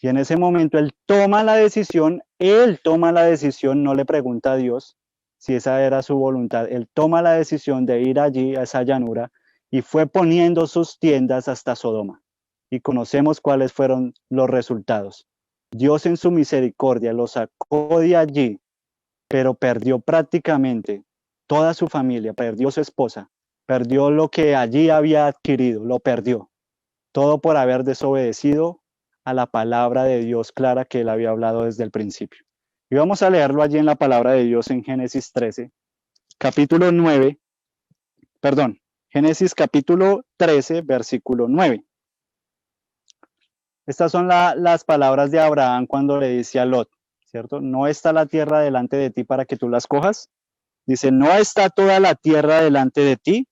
Y en ese momento él toma la decisión, no le pregunta a Dios si esa era su voluntad, él toma la decisión de ir allí a esa llanura y fue poniendo sus tiendas hasta Sodoma. Y conocemos cuáles fueron los resultados. Dios en su misericordia lo sacó de allí, pero perdió prácticamente toda su familia, perdió su esposa, perdió lo que allí había adquirido, lo perdió. Todo por haber desobedecido a la palabra de Dios clara que él había hablado desde el principio. Y vamos a leerlo allí en la palabra de Dios en Génesis 13, capítulo 9, perdón, Génesis capítulo 13, versículo 9. Estas son las palabras de Abraham cuando le dice a Lot, ¿cierto? No está la tierra delante de ti para que tú las cojas. Dice, no está toda la tierra delante de ti.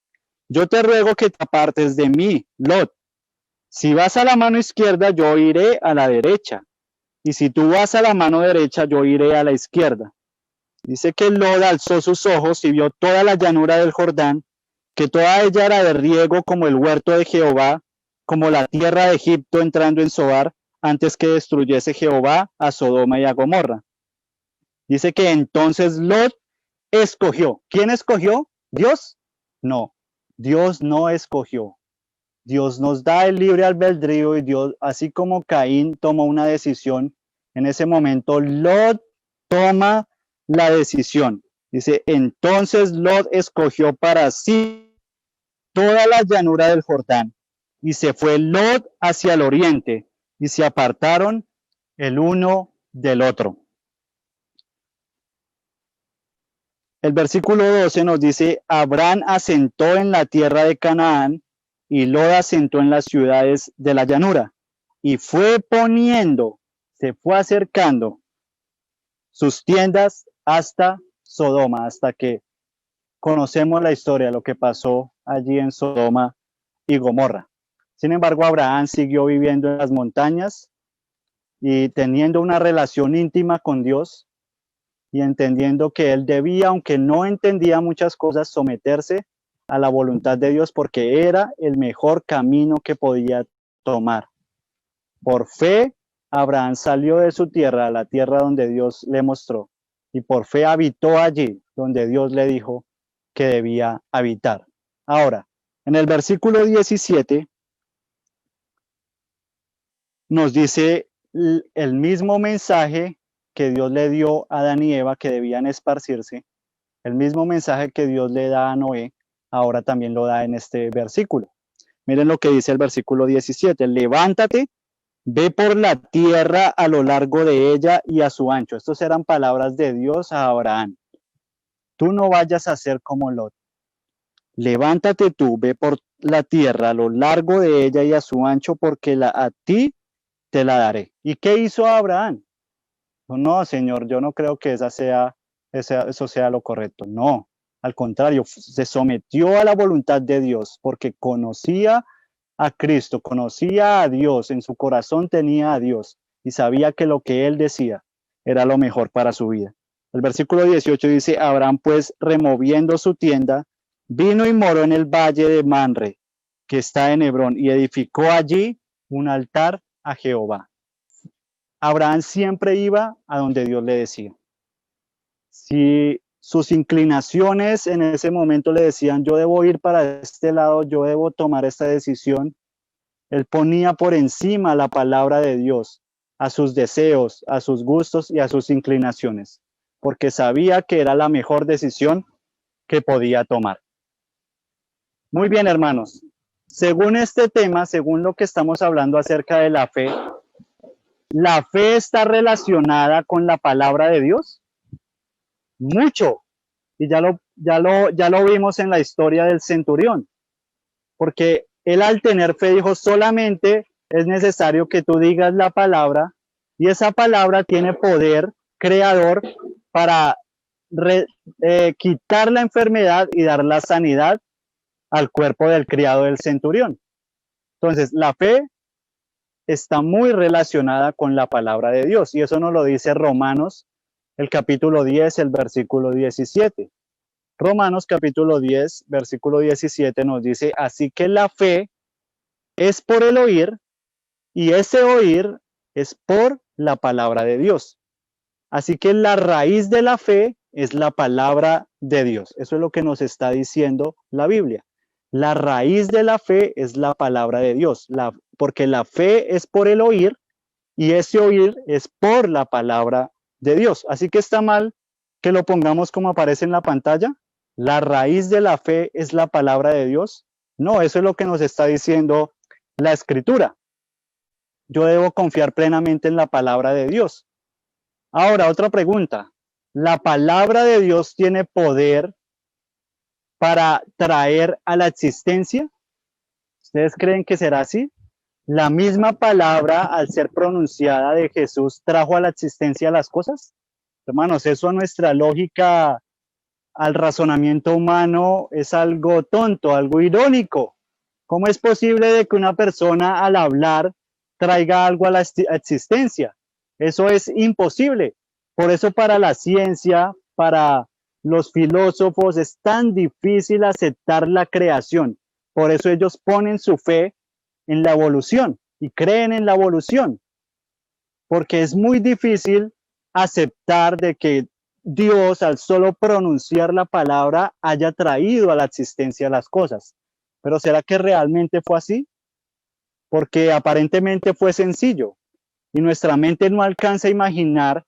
Yo te ruego que te apartes de mí, Lot. Si vas a la mano izquierda, yo iré a la derecha. Y si tú vas a la mano derecha, yo iré a la izquierda. Dice que Lot alzó sus ojos y vio toda la llanura del Jordán, que toda ella era de riego como el huerto de Jehová, como la tierra de Egipto entrando en Zoar, antes que destruyese Jehová a Sodoma y a Gomorra. Dice que entonces Lot escogió. ¿Quién escogió? ¿Dios? No, Dios no escogió. Dios nos da el libre albedrío y Dios, así como Caín tomó una decisión, en ese momento Lot toma la decisión. Dice, entonces Lot escogió para sí toda la llanura del Jordán y se fue Lot hacia el oriente y se apartaron el uno del otro. El versículo 12 nos dice, Abraham asentó en la tierra de Canaán y Lot asentó en las ciudades de la llanura y fue poniendo, se fue acercando sus tiendas hasta Sodoma, hasta que conocemos la historia, lo que pasó allí en Sodoma y Gomorra. Sin embargo, Abraham siguió viviendo en las montañas y teniendo una relación íntima con Dios y entendiendo que él debía, aunque no entendía muchas cosas, someterse a la voluntad de Dios porque era el mejor camino que podía tomar. Por fe, Abraham salió de su tierra a la tierra donde Dios le mostró y por fe habitó allí donde Dios le dijo que debía habitar. Ahora, en el versículo 17 nos dice el mismo mensaje que Dios le dio a Adán y Eva que debían esparcirse, el mismo mensaje que Dios le da a Noé, ahora también lo da en este versículo. Miren lo que dice el versículo 17, levántate, ve por la tierra a lo largo de ella y a su ancho. Estas eran palabras de Dios a Abraham. Tú no vayas a ser como Lot. Levántate tú, ve por la tierra a lo largo de ella y a su ancho, porque a ti te la daré. ¿Y qué hizo Abraham? No, Señor, yo no creo que eso sea lo correcto. No, al contrario, se sometió a la voluntad de Dios porque conocía a Cristo, conocía a Dios, en su corazón tenía a Dios y sabía que lo que él decía era lo mejor para su vida. El versículo 18 dice, Abraham pues removiendo su tienda, vino y moró en el valle de Manre, que está en Hebrón, y edificó allí un altar a Jehová. Abraham siempre iba a donde Dios le decía. Si sus inclinaciones en ese momento le decían, yo debo ir para este lado, yo debo tomar esta decisión, él ponía por encima la palabra de Dios a sus deseos, a sus gustos y a sus inclinaciones, porque sabía que era la mejor decisión que podía tomar. Muy bien, hermanos. Según este tema, según lo que estamos hablando acerca de ¿la fe está relacionada con la palabra de Dios? Mucho. Y ya lo vimos en la historia del centurión, porque él al tener fe dijo, solamente es necesario que tú digas la palabra, y esa palabra tiene poder creador para quitar la enfermedad y dar la sanidad al cuerpo del criado del centurión. Entonces, la fe está muy relacionada con la palabra de Dios, y eso nos lo dice Romanos, el capítulo 10, el versículo 17. Romanos capítulo 10, versículo 17 nos dice, así que la fe es por el oír, y ese oír es por la palabra de Dios. Así que la raíz de la fe es la palabra de Dios. Eso es lo que nos está diciendo la Biblia. La raíz de la fe es la palabra de Dios, porque la fe es por el oír y ese oír es por la palabra de Dios. Así que está mal que lo pongamos como aparece en la pantalla. La raíz de la fe es la palabra de Dios. No, eso es lo que nos está diciendo la Escritura. Yo debo confiar plenamente en la palabra de Dios. Ahora, otra pregunta. ¿La palabra de Dios tiene poder para traer a la existencia? ¿Ustedes creen que será así? ¿La misma palabra, al ser pronunciada de Jesús, trajo a la existencia las cosas? Hermanos, eso a nuestra lógica, al razonamiento humano, es algo tonto, algo irónico. ¿Cómo es posible de que una persona al hablar traiga algo a la existencia? Eso es imposible. Por eso para la ciencia, para los filósofos, es tan difícil aceptar la creación. Por eso ellos ponen su fe en la evolución y creen en la evolución. Porque es muy difícil aceptar de que Dios, al solo pronunciar la palabra, haya traído a la existencia las cosas. Pero ¿será que realmente fue así? Porque aparentemente fue sencillo y nuestra mente no alcanza a imaginar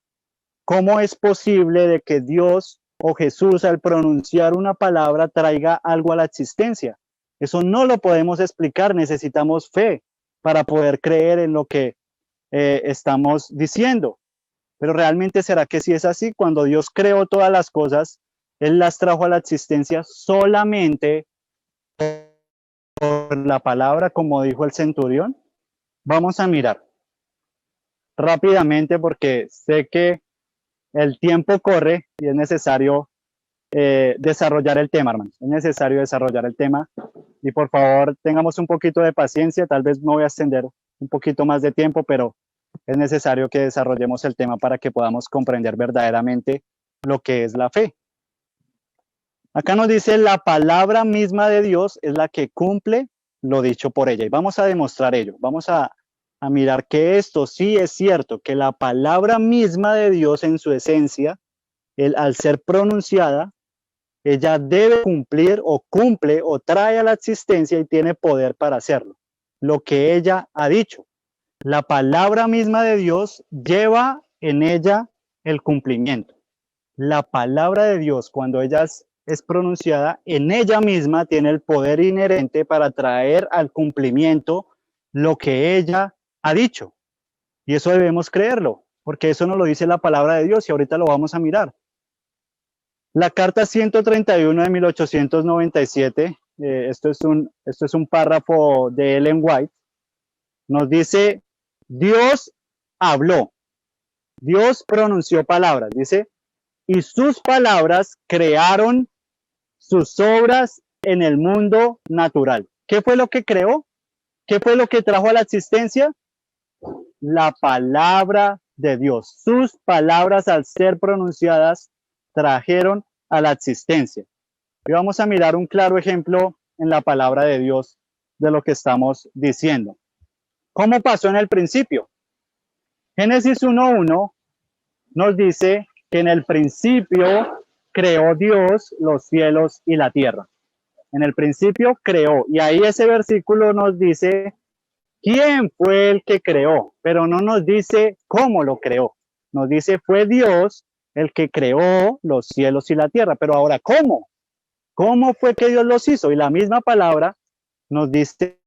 cómo es posible de que Dios o Jesús al pronunciar una palabra traiga algo a la existencia. Eso no lo podemos explicar, necesitamos fe para poder creer en lo que estamos diciendo. Pero realmente será que si es así, cuando Dios creó todas las cosas, Él las trajo a la existencia solamente por la palabra, como dijo el centurión. Vamos a mirar rápidamente porque sé que el tiempo corre y es necesario desarrollar el tema, hermanos. Es necesario desarrollar el tema y por favor tengamos un poquito de paciencia. Tal vez me voy a extender un poquito más de tiempo, pero es necesario que desarrollemos el tema para que podamos comprender verdaderamente lo que es la fe. Acá nos dice la palabra misma de Dios es la que cumple lo dicho por ella y vamos a demostrar ello. Vamos a mirar que esto sí es cierto, que la palabra misma de Dios en su esencia, al ser pronunciada, ella debe cumplir o cumple o trae a la existencia y tiene poder para hacerlo. Lo que ella ha dicho. La palabra misma de Dios lleva en ella el cumplimiento. La palabra de Dios, cuando ella es pronunciada, en ella misma tiene el poder inherente para traer al cumplimiento lo que ella ha dicho. Y eso debemos creerlo, porque eso nos lo dice la palabra de Dios y ahorita lo vamos a mirar. La carta 131 de 1897, esto es un párrafo de Ellen White, nos dice, Dios habló, Dios pronunció palabras, dice, y sus palabras crearon sus obras en el mundo natural. ¿Qué fue lo que creó? ¿Qué fue lo que trajo a la existencia? La palabra de Dios. Sus palabras, al ser pronunciadas, trajeron a la existencia. Y vamos a mirar un claro ejemplo en la palabra de Dios de lo que estamos diciendo. ¿Cómo pasó en el principio? Génesis 1:1 nos dice que en el principio creó Dios los cielos y la tierra. En el principio creó. Y ahí ese versículo nos dice quién fue el que creó, pero no nos dice cómo lo creó. Nos dice fue Dios el que creó los cielos y la tierra. Pero ahora, ¿cómo? ¿Cómo fue que Dios los hizo? Y la misma palabra nos dice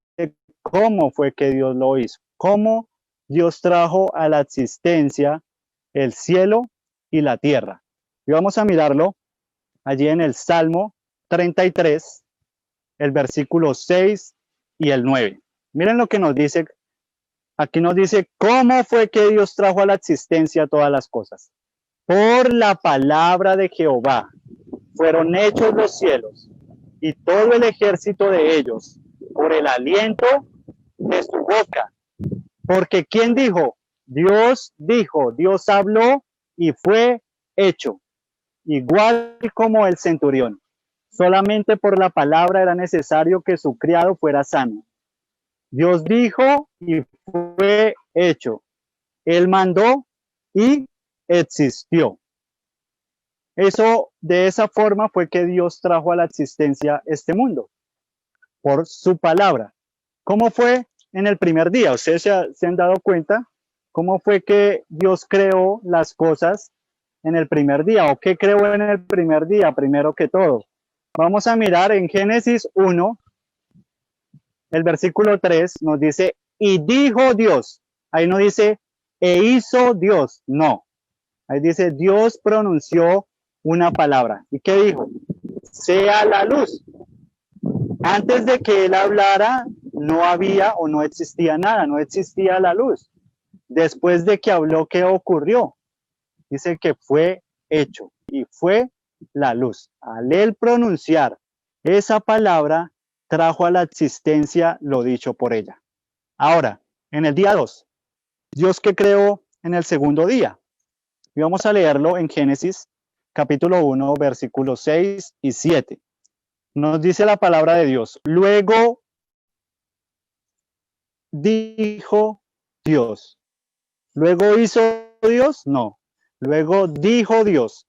cómo fue que Dios lo hizo. Cómo Dios trajo a la existencia el cielo y la tierra. Y vamos a mirarlo allí en el Salmo 33, el versículo 6 y el 9. Miren lo que nos dice. Aquí nos dice cómo fue que Dios trajo a la existencia todas las cosas. Por la palabra de Jehová fueron hechos los cielos y todo el ejército de ellos, por el aliento de su boca. Porque ¿quién dijo? Dios dijo, Dios habló y fue hecho. Igual como el centurión. Solamente por la palabra era necesario que su criado fuera sano. Dios dijo y fue hecho. Él mandó y existió. Eso, de esa forma fue que Dios trajo a la existencia este mundo, por su palabra. ¿Cómo fue en el primer día? ¿Ustedes se han dado cuenta cómo fue que Dios creó las cosas en el primer día? ¿O qué creó en el primer día, primero que todo? Vamos a mirar en Génesis 1, el versículo 3 nos dice, y dijo Dios. Ahí no dice, e hizo Dios. No. Ahí dice, Dios pronunció una palabra. ¿Y qué dijo? Sea la luz. Antes de que él hablara, no había o no existía nada, no existía la luz. Después de que habló, ¿qué ocurrió? Dice que fue hecho y fue la luz. Al él pronunciar esa palabra, trajo a la existencia lo dicho por ella. Ahora, en el día 2, Dios que creó en el segundo día. Y vamos a leerlo en Génesis capítulo 1, versículos 6 y 7. Nos dice la palabra de Dios. Luego dijo Dios. Luego hizo Dios, no. Luego dijo Dios,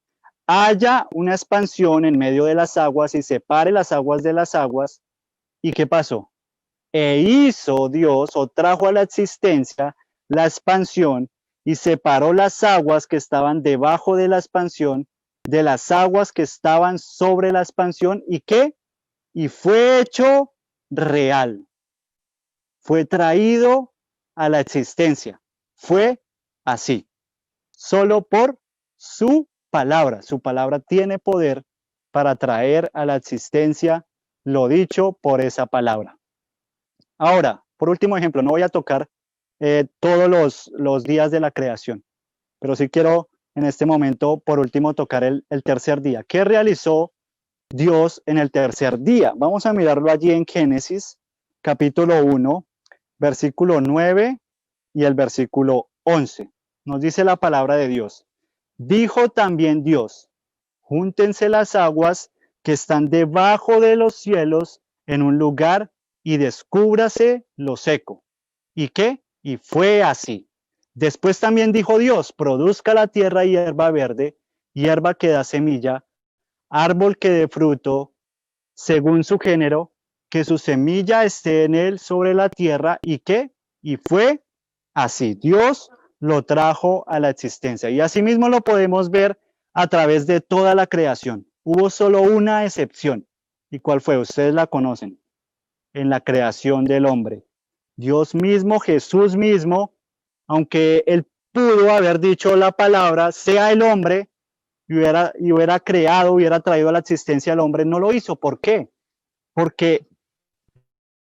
haya una expansión en medio de las aguas y separe las aguas de las aguas. ¿Y qué pasó? E hizo Dios o trajo a la existencia la expansión y separó las aguas que estaban debajo de la expansión de las aguas que estaban sobre la expansión. ¿Y qué? Y fue hecho real. Fue traído a la existencia. Fue así. Solo por su palabra. Su palabra tiene poder para traer a la existencia lo dicho por esa palabra. Ahora, por último ejemplo, no voy a tocar todos los días de la creación, pero sí quiero en este momento, por último, tocar el tercer día. ¿Qué realizó Dios en el tercer día? Vamos a mirarlo allí en Génesis, capítulo 1, versículo 9 y el versículo 11. Nos dice la palabra de Dios. Dijo también Dios, júntense las aguas que están debajo de los cielos en un lugar y descúbrase lo seco. ¿Y qué? Y fue así. Después también dijo Dios, produzca la tierra hierba verde, hierba que da semilla, árbol que dé fruto, según su género, que su semilla esté en él sobre la tierra. ¿Y qué? Y fue así. Dios lo trajo a la existencia. Y asimismo lo podemos ver a través de toda la creación. Hubo solo una excepción. ¿Y cuál fue? Ustedes la conocen. En la creación del hombre. Dios mismo, Jesús mismo, aunque él pudo haber dicho la palabra, sea el hombre, y hubiera creado, hubiera traído a la existencia al hombre, no lo hizo. ¿Por qué? Porque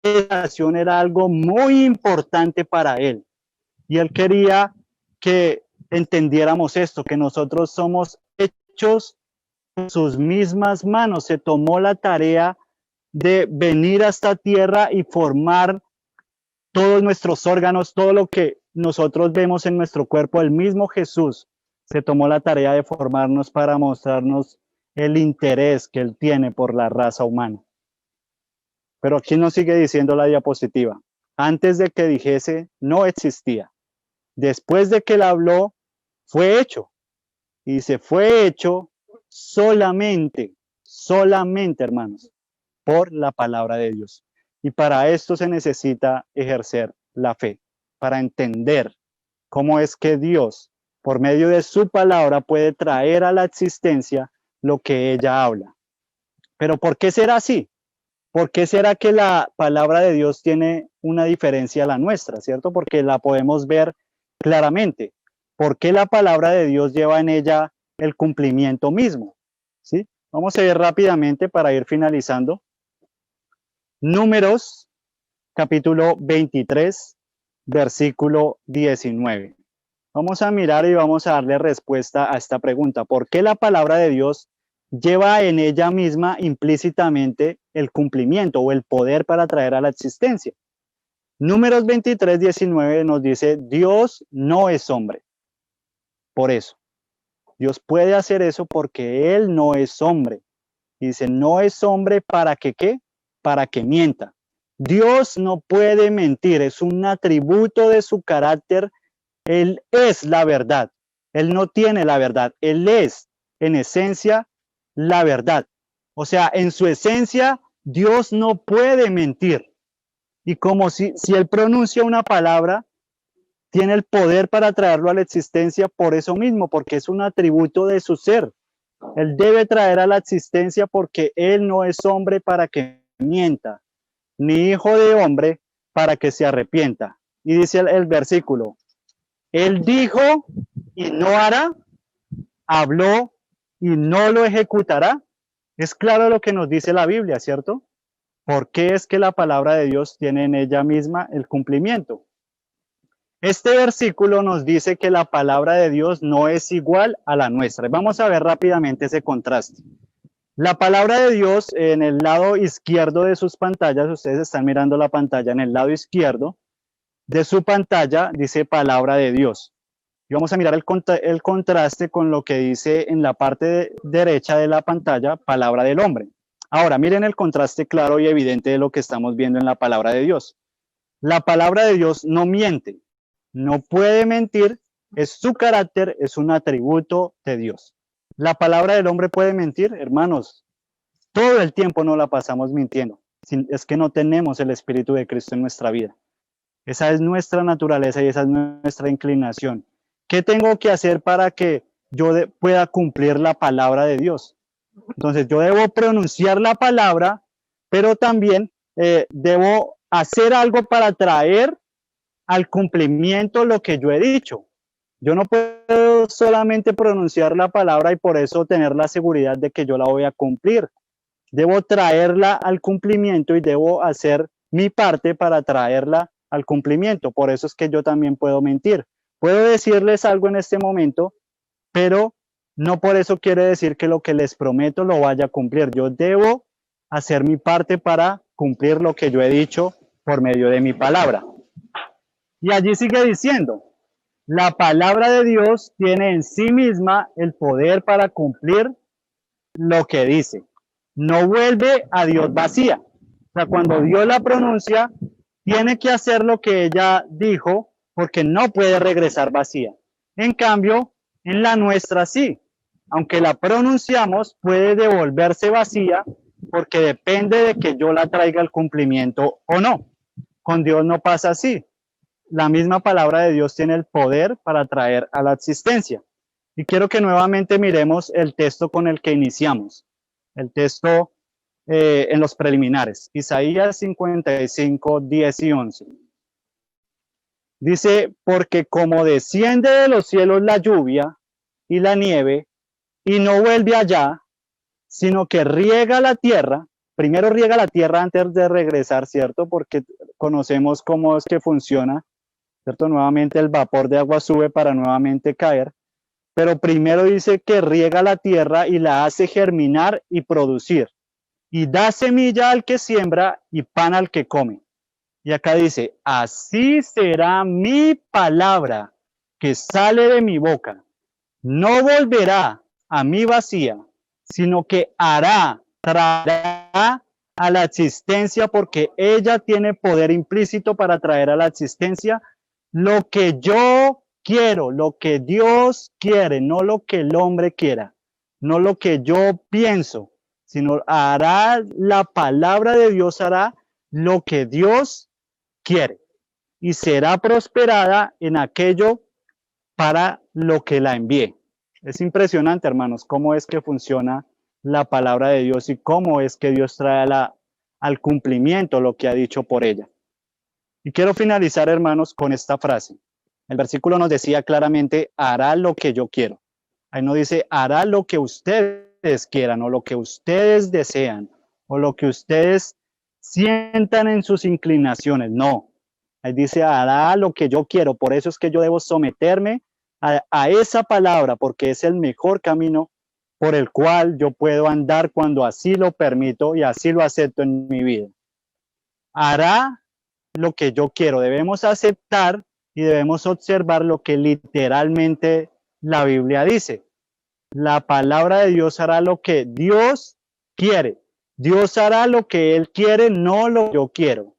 la creación era algo muy importante para él. Y él quería que entendiéramos esto, que nosotros somos hechos con sus mismas manos. Se tomó la tarea de venir a esta tierra y formar todos nuestros órganos, todo lo que nosotros vemos en nuestro cuerpo. El mismo Jesús se tomó la tarea de formarnos para mostrarnos el interés que él tiene por la raza humana. Pero aquí nos sigue diciendo la diapositiva. Antes de que dijese, no existía. Después de que él habló, fue hecho. Y se fue hecho solamente, hermanos, por la palabra de Dios. Y para esto se necesita ejercer la fe, para entender cómo es que Dios, por medio de su palabra, puede traer a la existencia lo que ella habla. Pero ¿por qué será así? ¿Por qué será que la palabra de Dios tiene una diferencia a la nuestra, cierto? Porque la podemos ver claramente. ¿Por qué la palabra de Dios lleva en ella el cumplimiento mismo? ¿Sí? Vamos a ver rápidamente para ir finalizando. Números, capítulo 23, versículo 19. Vamos a mirar y vamos a darle respuesta a esta pregunta. ¿Por qué la palabra de Dios lleva en ella misma implícitamente el cumplimiento o el poder para traer a la existencia? Números 23, 19 nos dice, Dios no es hombre. Por eso, Dios puede hacer eso porque Él no es hombre. Dice, no es hombre para que ¿qué? Para que mienta. Dios no puede mentir, es un atributo de su carácter. Él es la verdad. Él no tiene la verdad. Él es, en esencia, la verdad. O sea, en su esencia, Dios no puede mentir. Y como si Él pronuncia una palabra, tiene el poder para traerlo a la existencia por eso mismo, porque es un atributo de su ser. Él debe traer a la existencia porque Él no es hombre para que mienta, ni hijo de hombre para que se arrepienta. Y dice el versículo, Él dijo y no hará, habló y no lo ejecutará. Es claro lo que nos dice la Biblia, ¿cierto? ¿Por qué es que la palabra de Dios tiene en ella misma el cumplimiento? Este versículo nos dice que la palabra de Dios no es igual a la nuestra. Vamos a ver rápidamente ese contraste. La palabra de Dios en el lado izquierdo de sus pantallas, ustedes están mirando la pantalla en el lado izquierdo de su pantalla, dice palabra de Dios. Y vamos a mirar el contraste con lo que dice en la parte derecha de la pantalla, palabra del hombre. Ahora, miren el contraste claro y evidente de lo que estamos viendo en la palabra de Dios. La palabra de Dios no miente, no puede mentir, es su carácter, es un atributo de Dios. La palabra del hombre puede mentir, hermanos. Todo el tiempo no la pasamos mintiendo. Es que no tenemos el Espíritu de Cristo en nuestra vida. Esa es nuestra naturaleza y esa es nuestra inclinación. ¿Qué tengo que hacer para que yo pueda cumplir la palabra de Dios? Entonces yo debo pronunciar la palabra, pero también debo hacer algo para traer al cumplimiento lo que yo he dicho. Yo no puedo solamente pronunciar la palabra y por eso tener la seguridad de que yo la voy a cumplir. Debo traerla al cumplimiento y debo hacer mi parte para traerla al cumplimiento. Por eso es que yo también puedo mentir. Puedo decirles algo en este momento, pero no por eso quiere decir que lo que les prometo lo vaya a cumplir. Yo debo hacer mi parte para cumplir lo que yo he dicho por medio de mi palabra. Y allí sigue diciendo, la palabra de Dios tiene en sí misma el poder para cumplir lo que dice. No vuelve a Dios vacía. O sea, cuando Dios la pronuncia, tiene que hacer lo que ella dijo porque no puede regresar vacía. En cambio, en la nuestra sí. Aunque la pronunciamos, puede devolverse vacía porque depende de que yo la traiga al cumplimiento o no. Con Dios no pasa así. La misma palabra de Dios tiene el poder para traer a la existencia. Y quiero que nuevamente miremos el texto con el que iniciamos. El texto en los preliminares. Isaías 55, 10 y 11. Dice, porque como desciende de los cielos la lluvia y la nieve, y no vuelve allá, sino que riega la tierra, primero riega la tierra antes de regresar, ¿cierto? Porque conocemos cómo es que funciona, ¿cierto? Nuevamente el vapor de agua sube para nuevamente caer, pero primero dice que riega la tierra y la hace germinar y producir, y da semilla al que siembra y pan al que come. Y acá dice, así será mi palabra que sale de mi boca. No volverá a mí vacía, sino que traerá a la existencia, porque ella tiene poder implícito para traer a la existencia lo que yo quiero, lo que Dios quiere, no lo que el hombre quiera, no lo que yo pienso, sino hará la palabra de Dios, hará lo que Dios quiere y será prosperada en aquello para lo que la envíe. Es impresionante, hermanos, cómo es que funciona la palabra de Dios y cómo es que Dios trae al cumplimiento lo que ha dicho por ella. Y quiero finalizar, hermanos, con esta frase. El versículo nos decía claramente, hará lo que yo quiero. Ahí no dice, hará lo que ustedes quieran o lo que ustedes desean o lo que ustedes sientan en sus inclinaciones. No, ahí dice, hará lo que yo quiero. Por eso es que yo debo someterme a esa palabra, porque es el mejor camino por el cual yo puedo andar cuando así lo permito y así lo acepto en mi vida. Hará lo que yo quiero. Debemos aceptar y debemos observar lo que literalmente la Biblia dice. La palabra de Dios hará lo que Dios quiere. Dios hará lo que Él quiere, no lo que yo quiero.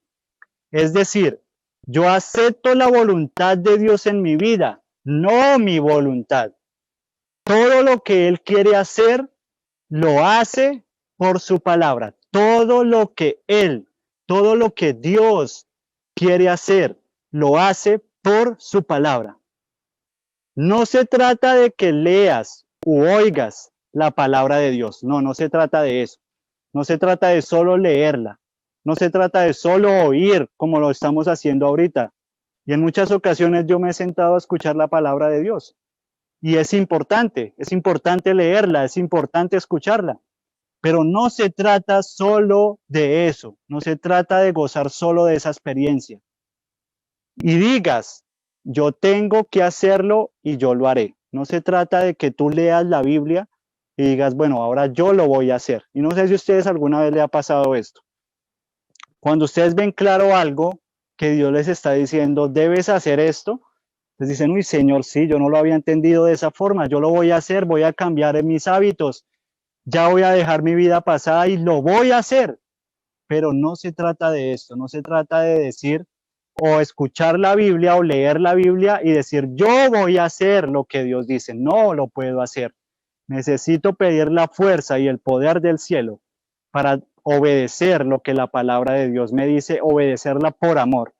Es decir, yo acepto la voluntad de Dios en mi vida, no mi voluntad. Todo lo que Él quiere hacer, lo hace por su palabra. Todo lo que Dios quiere hacer, lo hace por su palabra. No se trata de que leas u oigas la palabra de Dios. No, no se trata de eso. No se trata de solo leerla. No se trata de solo oír como lo estamos haciendo ahorita. Y en muchas ocasiones yo me he sentado a escuchar la palabra de Dios. Y es importante leerla, es importante escucharla. Pero no se trata solo de eso. No se trata de gozar solo de esa experiencia. Y digas, yo tengo que hacerlo y yo lo haré. No se trata de que tú leas la Biblia y digas, bueno, ahora yo lo voy a hacer. Y no sé si a ustedes alguna vez le ha pasado esto. Cuando ustedes ven claro algo que Dios les está diciendo, debes hacer esto, les dicen, uy, Señor, sí, yo no lo había entendido de esa forma, yo lo voy a hacer, voy a cambiar en mis hábitos, ya voy a dejar mi vida pasada y lo voy a hacer. Pero no se trata de esto, no se trata de decir o escuchar la Biblia o leer la Biblia y decir, yo voy a hacer lo que Dios dice. No lo puedo hacer. Necesito pedir la fuerza y el poder del cielo para obedecer lo que la palabra de Dios me dice, obedecerla por amor.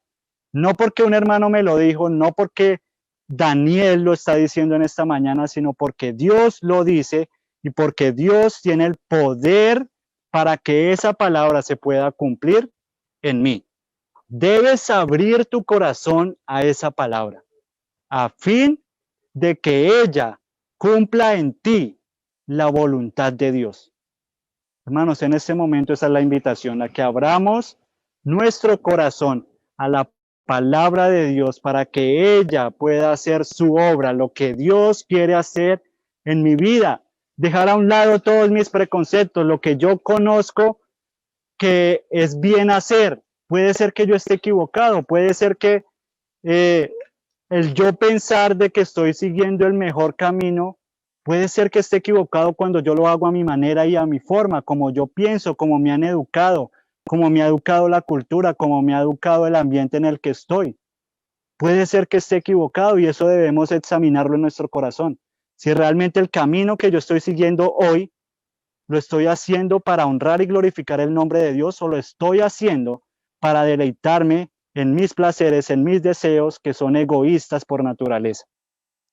No porque un hermano me lo dijo, no porque Daniel lo está diciendo en esta mañana, sino porque Dios lo dice y porque Dios tiene el poder para que esa palabra se pueda cumplir en mí. Debes abrir tu corazón a esa palabra, a fin de que ella cumpla en ti la voluntad de Dios. Hermanos, en este momento esa es la invitación, a que abramos nuestro corazón a la palabra de Dios para que ella pueda hacer su obra, lo que Dios quiere hacer en mi vida. Dejar a un lado todos mis preconceptos, lo que yo conozco que es bien hacer. Puede ser que yo esté equivocado, puede ser que el yo pensar de que estoy siguiendo el mejor camino, puede ser que esté equivocado cuando yo lo hago a mi manera y a mi forma, como yo pienso, como me han educado, como me ha educado la cultura, como me ha educado el ambiente en el que estoy. Puede ser que esté equivocado y eso debemos examinarlo en nuestro corazón. Si realmente el camino que yo estoy siguiendo hoy lo estoy haciendo para honrar y glorificar el nombre de Dios o lo estoy haciendo para deleitarme en mis placeres, en mis deseos que son egoístas por naturaleza.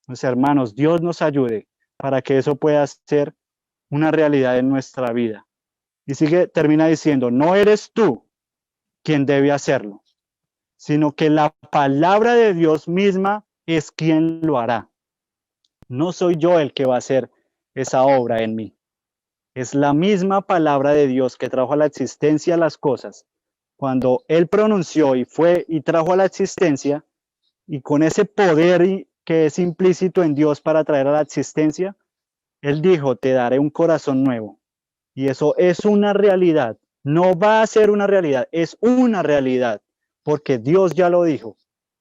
Pues, hermanos, Dios nos ayude para que eso pueda ser una realidad en nuestra vida. Y termina diciendo, no eres tú quien debe hacerlo, sino que la palabra de Dios misma es quien lo hará. No soy yo el que va a hacer esa obra en mí. Es la misma palabra de Dios que trajo a la existencia las cosas. Cuando Él pronunció y fue y trajo a la existencia, y con ese poder que es implícito en Dios para traer a la existencia, Él dijo, te daré un corazón nuevo. Y eso es una realidad. No va a ser una realidad, es una realidad, porque Dios ya lo dijo.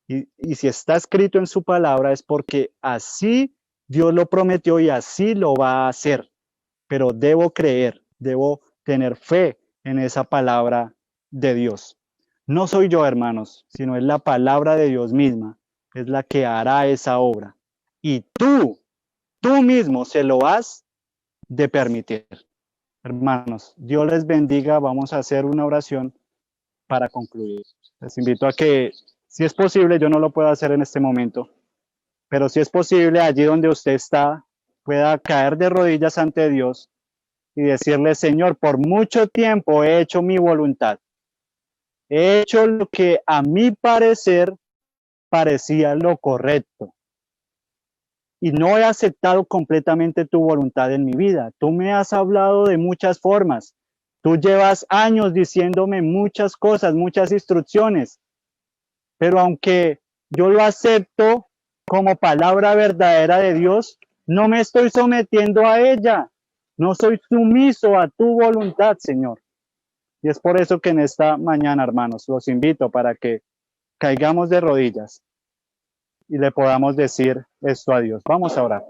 Y si está escrito en su palabra es porque así Dios lo prometió y así lo va a hacer. Pero debo creer, debo tener fe en esa palabra de Dios. No soy yo, hermanos, sino es la palabra de Dios misma, es la que hará esa obra. Y tú mismo se lo has de permitir. Hermanos, Dios les bendiga. Vamos a hacer una oración para concluir. Les invito a que, si es posible, yo no lo puedo hacer en este momento, pero si es posible, allí donde usted está, pueda caer de rodillas ante Dios y decirle, Señor, por mucho tiempo he hecho mi voluntad. He hecho lo que a mi parecer parecía lo correcto. Y no he aceptado completamente tu voluntad en mi vida. Tú me has hablado de muchas formas. Tú llevas años diciéndome muchas cosas, muchas instrucciones. Pero aunque yo lo acepto como palabra verdadera de Dios, no me estoy sometiendo a ella. No soy sumiso a tu voluntad, Señor. Y es por eso que en esta mañana, hermanos, los invito para que caigamos de rodillas y le podamos decir esto a Dios. Vamos a orar.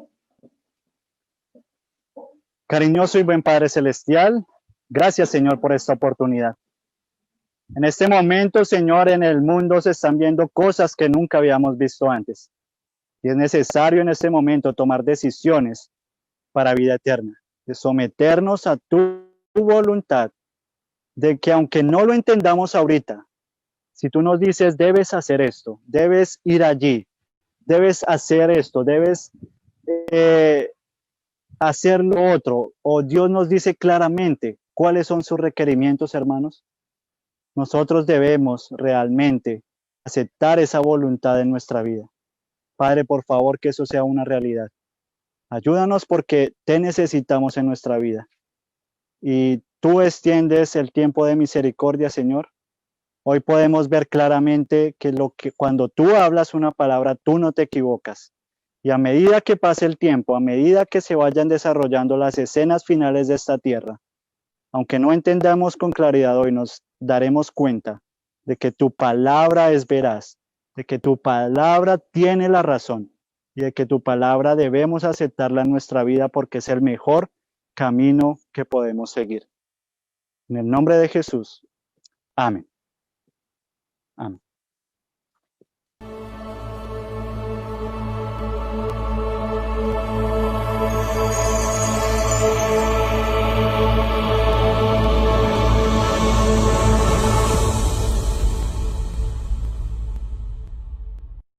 Cariñoso y buen Padre Celestial, gracias, Señor, por esta oportunidad. En este momento, Señor, en el mundo se están viendo cosas que nunca habíamos visto antes. Y es necesario en este momento tomar decisiones para vida eterna, de someternos a tu voluntad, de que aunque no lo entendamos ahorita, si tú nos dices, debes hacer esto, debes ir allí, debes hacer esto, debes hacer lo otro, o Dios nos dice claramente cuáles son sus requerimientos, hermanos, nosotros debemos realmente aceptar esa voluntad en nuestra vida. Padre, por favor, que eso sea una realidad. Ayúdanos porque te necesitamos en nuestra vida. Y tú extiendes el tiempo de misericordia, Señor. Hoy podemos ver claramente que cuando tú hablas una palabra, tú no te equivocas. Y a medida que pase el tiempo, a medida que se vayan desarrollando las escenas finales de esta tierra, aunque no entendamos con claridad hoy, nos daremos cuenta de que tu palabra es veraz, de que tu palabra tiene la razón y de que tu palabra debemos aceptarla en nuestra vida porque es el mejor camino que podemos seguir. En el nombre de Jesús. Amén. Amén.